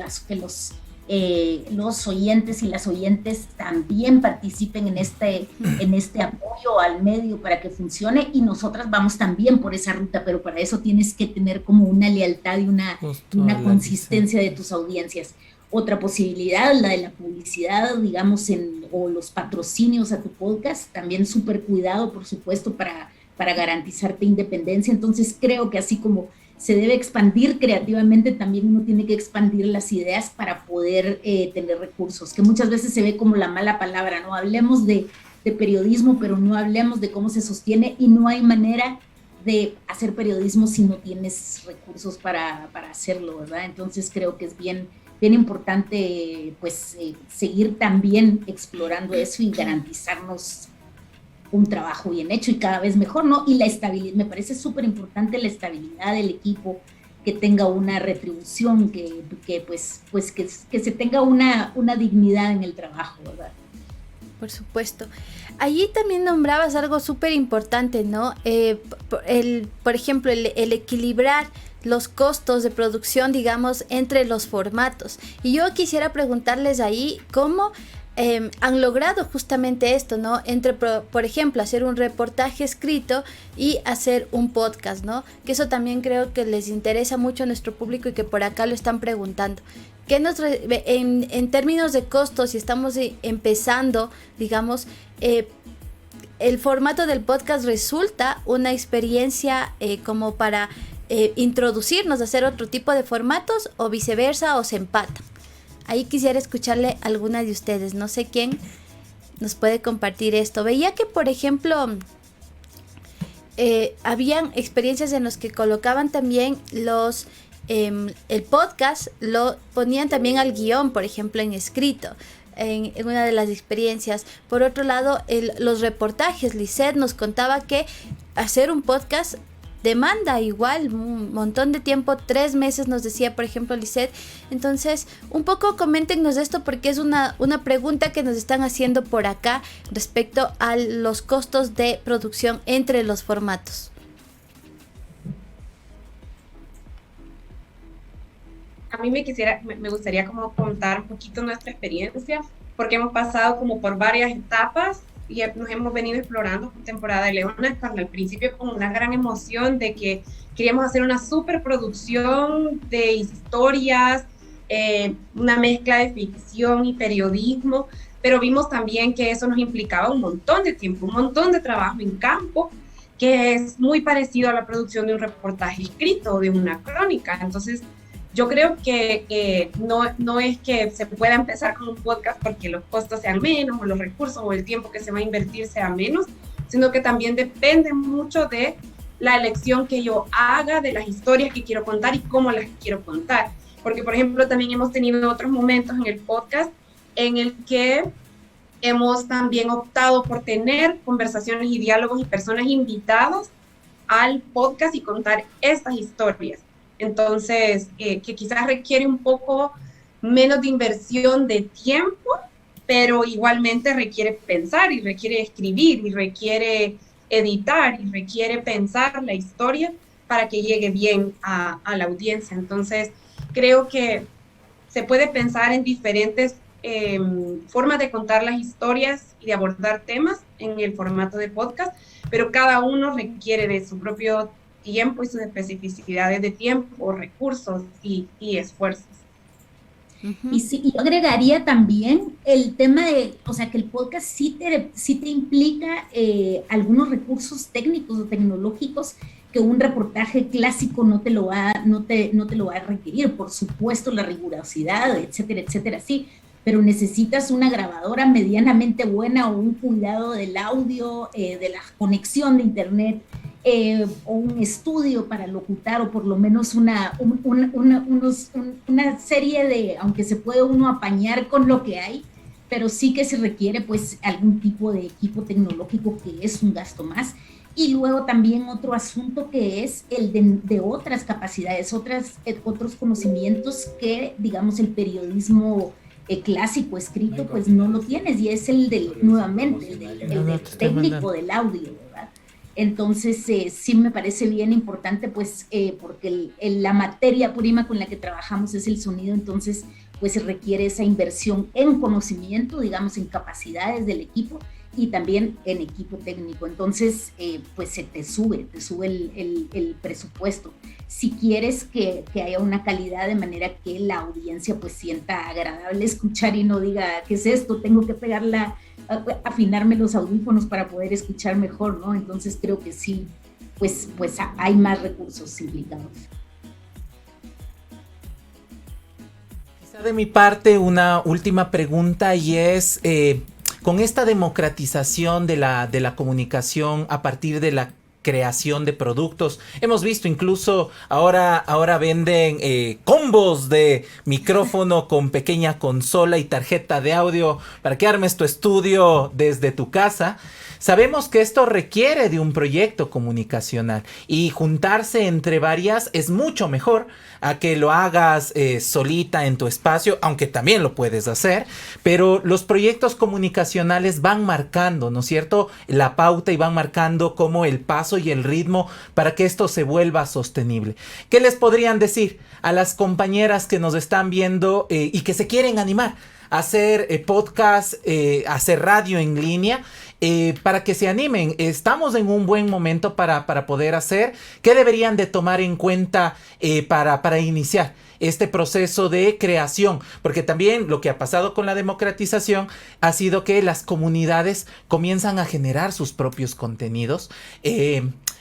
los oyentes y las oyentes también participen en este apoyo al medio para que funcione, y nosotras vamos también por esa ruta, pero para eso tienes que tener como una lealtad y una consistencia de tus audiencias. Otra posibilidad, la de la publicidad, digamos, o los patrocinios a tu podcast, también súper cuidado, por supuesto, para garantizarte independencia. Entonces creo que así como se debe expandir creativamente, también uno tiene que expandir las ideas para poder tener recursos, que muchas veces se ve como la mala palabra, ¿no? Hablemos de periodismo, pero no hablemos de cómo se sostiene, y no hay manera de hacer periodismo si no tienes recursos para hacerlo, ¿verdad? Entonces creo que es bien importante pues seguir también explorando eso y garantizarnos un trabajo bien hecho y cada vez mejor, ¿no? Y la estabilidad, me parece súper importante la estabilidad del equipo, que tenga una retribución, que se tenga una dignidad en el trabajo, ¿verdad? Por supuesto. Allí también nombrabas algo súper importante, ¿no? Por ejemplo, el equilibrar los costos de producción, digamos, entre los formatos. Y yo quisiera preguntarles ahí cómo han logrado justamente esto, ¿no? Entre, por ejemplo, hacer un reportaje escrito y hacer un podcast, ¿no? Que eso también creo que les interesa mucho a nuestro público y que por acá lo están preguntando. ¿Qué en términos de costos, si estamos empezando, digamos, el formato del podcast resulta una experiencia como para introducirnos a hacer otro tipo de formatos o viceversa o se empatan? Ahí quisiera escucharle a alguna de ustedes, no sé quién nos puede compartir esto. Veía que, por ejemplo, habían experiencias en las que colocaban también el podcast, lo ponían también al guión, por ejemplo, en escrito, en una de las experiencias. Por otro lado, los reportajes, Lisette nos contaba que hacer un podcast demanda igual un montón de tiempo, 3 meses nos decía, por ejemplo, Lisette. Entonces, un poco coméntenos esto porque es una pregunta que nos están haciendo por acá respecto a los costos de producción entre los formatos. A mí me gustaría como contar un poquito nuestra experiencia, porque hemos pasado como por varias etapas y nos hemos venido explorando por temporada de Leonas, cuando al principio con una gran emoción de que queríamos hacer una superproducción de historias, una mezcla de ficción y periodismo, pero vimos también que eso nos implicaba un montón de tiempo, un montón de trabajo en campo, que es muy parecido a la producción de un reportaje escrito o de una crónica. Entonces, yo creo que no es que se pueda empezar con un podcast porque los costos sean menos, o los recursos o el tiempo que se va a invertir sea menos, sino que también depende mucho de la elección que yo haga, de las historias que quiero contar y cómo las quiero contar. Porque, por ejemplo, también hemos tenido otros momentos en el podcast en el que hemos también optado por tener conversaciones y diálogos y personas invitadas al podcast y contar estas historias. Entonces, que quizás requiere un poco menos de inversión de tiempo, pero igualmente requiere pensar y requiere escribir y requiere editar y requiere pensar la historia para que llegue bien a la audiencia. Entonces, creo que se puede pensar en diferentes formas de contar las historias y de abordar temas en el formato de podcast, pero cada uno requiere de su propio tiempo y sus especificidades de tiempo, recursos y esfuerzos. Y sí, yo agregaría también el tema de, o sea, que el podcast sí te implica algunos recursos técnicos o tecnológicos que un reportaje clásico no te lo va a requerir. Por supuesto, la rigurosidad, etcétera, sí, pero necesitas una grabadora medianamente buena o un cuidado del audio, de la conexión de internet, o un estudio para locutar, o por lo menos una serie de, aunque se puede uno apañar con lo que hay, pero sí que se requiere pues algún tipo de equipo tecnológico que es un gasto más. Y luego también otro asunto que es el de otras capacidades, otros conocimientos que, digamos, el periodismo clásico escrito pues no lo tienes, y es el del técnico del audio, ¿verdad? Entonces sí me parece bien importante pues porque la materia prima con la que trabajamos es el sonido, entonces pues se requiere esa inversión en conocimiento, digamos, en capacidades del equipo y también en equipo técnico. Entonces pues se te sube el presupuesto si quieres que haya una calidad de manera que la audiencia pues sienta agradable escuchar y no diga, ¿qué es esto? Tengo que afinarme los audífonos para poder escuchar mejor, ¿no? Entonces creo que sí, pues hay más recursos implicados. Quizá de mi parte una última pregunta, y es con esta democratización de la comunicación a partir de la creación de productos. Hemos visto incluso ahora venden combos de micrófono con pequeña consola y tarjeta de audio para que armes tu estudio desde tu casa. Sabemos que esto requiere de un proyecto comunicacional y juntarse entre varias es mucho mejor a que lo hagas solita en tu espacio, aunque también lo puedes hacer, pero los proyectos comunicacionales van marcando, ¿no es cierto?, la pauta y van marcando como el paso y el ritmo para que esto se vuelva sostenible. ¿Qué les podrían decir a las compañeras que nos están viendo y que se quieren animar a hacer podcast, a hacer radio en línea? Para que se animen, estamos en un buen momento para poder hacer. ¿Qué deberían de tomar en cuenta para iniciar este proceso de creación? Porque también lo que ha pasado con la democratización ha sido que las comunidades comienzan a generar sus propios contenidos,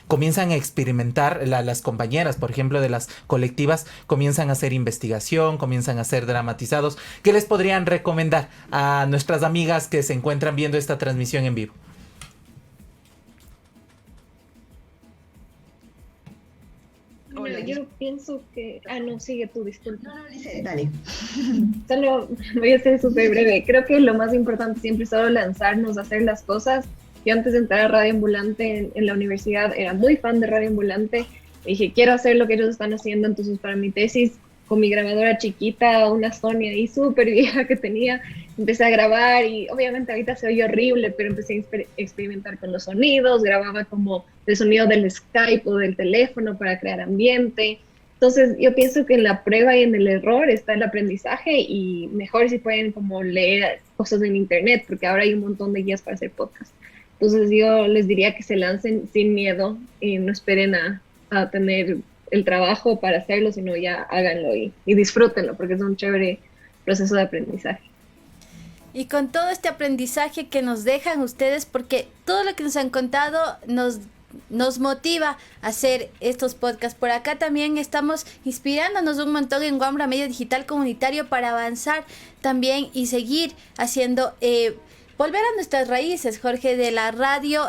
comienzan a experimentar, las compañeras, por ejemplo, de las colectivas, comienzan a hacer investigación, comienzan a ser dramatizados. ¿Qué les podrían recomendar a nuestras amigas que se encuentran viendo esta transmisión en vivo? Bueno, yo pienso que... no, sigue tú, disculpa. No, dice, dale. Solo voy a ser súper breve. Creo que lo más importante siempre es solo lanzarnos a hacer las cosas. Yo antes de entrar a Radio Ambulante en la universidad era muy fan de Radio Ambulante. Dije, quiero hacer lo que ellos están haciendo. Entonces, para mi tesis, con mi grabadora chiquita, una Sony ahí súper vieja que tenía, empecé a grabar y obviamente ahorita se oye horrible, pero empecé a experimentar con los sonidos, grababa como el sonido del Skype o del teléfono para crear ambiente. Entonces, yo pienso que en la prueba y en el error está el aprendizaje y mejor si pueden como leer cosas en internet, porque ahora hay un montón de guías para hacer podcast. Entonces yo les diría que se lancen sin miedo y no esperen a tener el trabajo para hacerlo, sino ya háganlo y disfrútenlo, porque es un chévere proceso de aprendizaje. Y con todo este aprendizaje que nos dejan ustedes, porque todo lo que nos han contado nos motiva a hacer estos podcasts. Por acá también estamos inspirándonos un montón en Wambra Medio Digital Comunitario para avanzar también y seguir haciendo... volver a nuestras raíces, Jorge, de la radio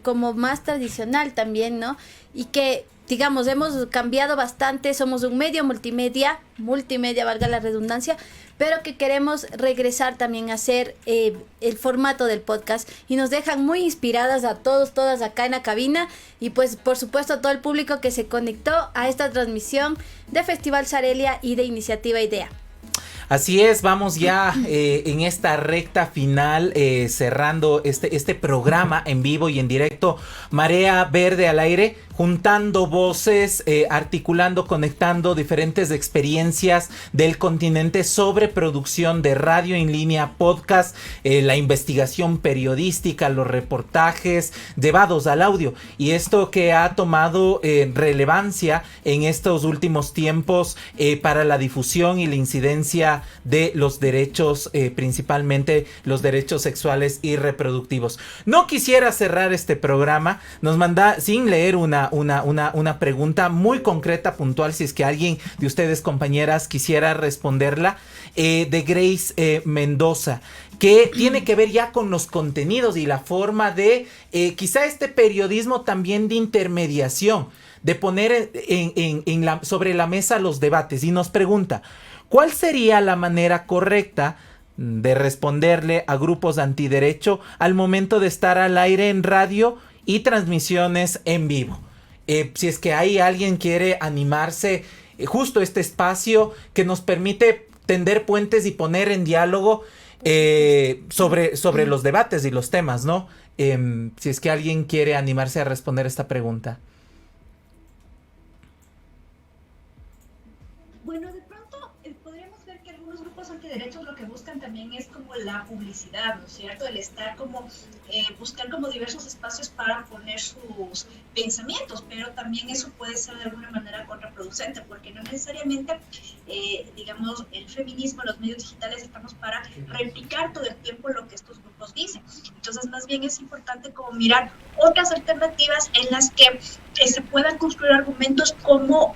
como más tradicional también, ¿no? Y que, digamos, hemos cambiado bastante, somos un medio multimedia, valga la redundancia, pero que queremos regresar también a hacer el formato del podcast y nos dejan muy inspiradas a todas acá en la cabina y pues por supuesto a todo el público que se conectó a esta transmisión de Festival Sarelia y de Iniciativa IDEA. Así es, vamos ya en esta recta final, cerrando este programa en vivo y en directo, Marea Verde al aire, juntando voces, articulando, conectando diferentes experiencias del continente sobre producción de radio en línea, podcast, la investigación periodística, los reportajes llevados al audio. Y esto que ha tomado relevancia en estos últimos tiempos para la difusión y la incidencia de los derechos, principalmente los derechos sexuales y reproductivos. No quisiera cerrar este programa, nos manda sin leer una pregunta muy concreta, puntual, si es que alguien de ustedes, compañeras, quisiera responderla, de Grace Mendoza, que tiene que ver ya con los contenidos y la forma de quizá este periodismo también de intermediación, de poner sobre la mesa los debates, y nos pregunta, ¿cuál sería la manera correcta de responderle a grupos antiderecho al momento de estar al aire en radio y transmisiones en vivo? Si es que hay alguien quiere animarse, justo este espacio que nos permite tender puentes y poner en diálogo sobre los debates y los temas, ¿no? Si es que alguien quiere animarse a responder esta pregunta. Bueno, de pronto podríamos ver que algunos grupos antiderechos lo que buscan también es como la publicidad, ¿no es cierto? El estar como, buscar como diversos espacios para poner sus pensamientos, pero también eso puede ser de alguna manera contraproducente, porque no necesariamente, digamos, el feminismo, los medios digitales estamos para replicar todo el tiempo lo que estos grupos dicen. Entonces, más bien es importante como mirar otras alternativas en las que que se puedan construir argumentos como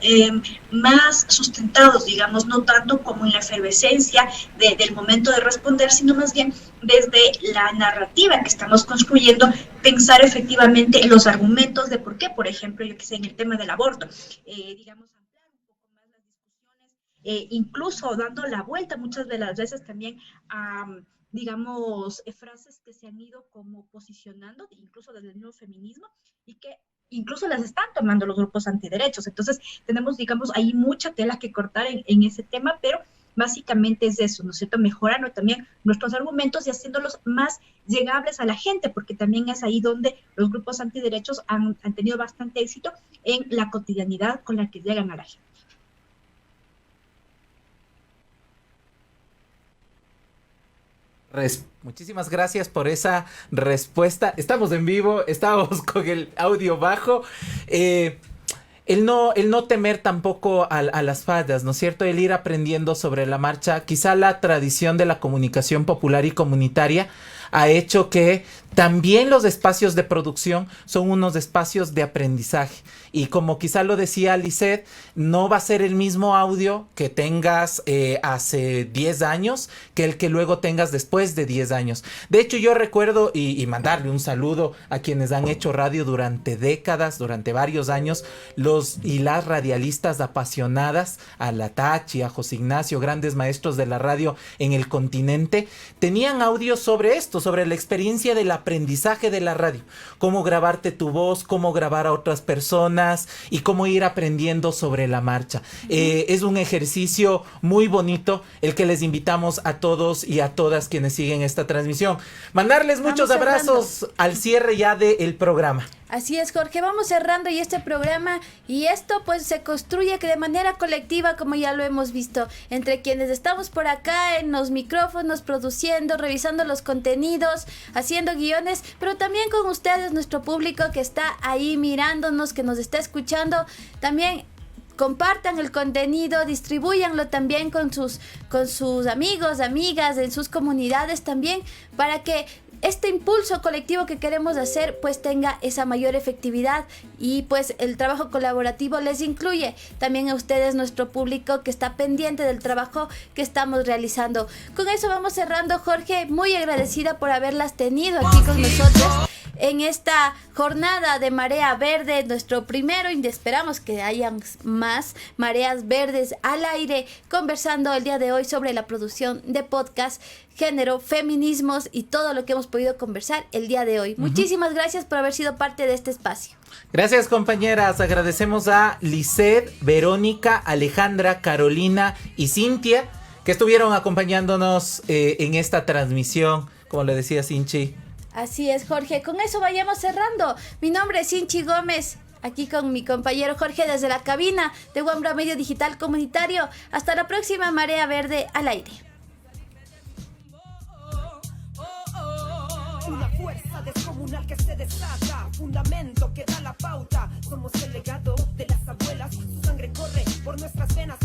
más sustentados, digamos, no tanto como en la efervescencia del momento de responder, sino más bien desde la narrativa que estamos construyendo, pensar efectivamente los argumentos de por qué, por ejemplo, yo que sé, en el tema del aborto, digamos, ampliar un poco más las discusiones, incluso dando la vuelta muchas de las veces también a, digamos, frases que se han ido como posicionando, incluso desde el nuevo feminismo, y que incluso las están tomando los grupos antiderechos. Entonces, tenemos, digamos, ahí mucha tela que cortar en ese tema, pero básicamente es eso, ¿no es cierto? Mejorando también nuestros argumentos y haciéndolos más llegables a la gente, porque también es ahí donde los grupos antiderechos han tenido bastante éxito en la cotidianidad con la que llegan a la gente. Muchísimas gracias por esa respuesta. Estamos en vivo, estamos con el audio bajo. El no temer tampoco a las fallas, ¿no es cierto? El ir aprendiendo sobre la marcha. Quizá la tradición de la comunicación popular y comunitaria ha hecho que también los espacios de producción son unos espacios de aprendizaje. Y como quizá lo decía Lisette, no va a ser el mismo audio que tengas hace 10 años que el que luego tengas después de 10 años. De hecho, yo recuerdo, y mandarle un saludo a quienes han hecho radio durante décadas, durante varios años, los y las radialistas apasionadas, a la Tachi, a José Ignacio, grandes maestros de la radio en el continente, tenían audios sobre esto, sobre la experiencia del aprendizaje de la radio, cómo grabarte tu voz, cómo grabar a otras personas y cómo ir aprendiendo sobre la marcha. Es un ejercicio muy bonito el que les invitamos a todos y a todas quienes siguen esta transmisión. Mandarles muchos abrazos al cierre ya del programa. Así es, Jorge, vamos cerrando y este programa, y esto pues se construye que de manera colectiva, como ya lo hemos visto, entre quienes estamos por acá en los micrófonos, produciendo, revisando los contenidos, haciendo guiones, pero también con ustedes, nuestro público que está ahí mirándonos, que nos está escuchando. También compartan el contenido, distribúyanlo también con sus amigos, amigas, en sus comunidades también, para que este impulso colectivo que queremos hacer pues tenga esa mayor efectividad, y pues el trabajo colaborativo les incluye también a ustedes, nuestro público que está pendiente del trabajo que estamos realizando. Con eso vamos cerrando, Jorge, muy agradecida por haberlas tenido aquí con nosotros en esta jornada de Marea Verde, nuestro primero, y esperamos que hayan más Mareas Verdes al aire, conversando el día de hoy sobre la producción de podcast, género, feminismos y todo lo que hemos podido conversar el día de hoy. Muchísimas gracias por haber sido parte de este espacio. Gracias, compañeras. Agradecemos a Lisette, Verónica, Alejandra, Carolina y Cintia que estuvieron acompañándonos en esta transmisión, como le decía Cinchi. Así es, Jorge. Con eso vayamos cerrando. Mi nombre es Cinchi Gómez, aquí con mi compañero Jorge desde la cabina de Wambra Medio Digital Comunitario. Hasta la próxima Marea Verde al aire. Una fuerza descomunal que se desata, fundamento que da la pauta. Somos el legado de las abuelas, su sangre corre por nuestras venas.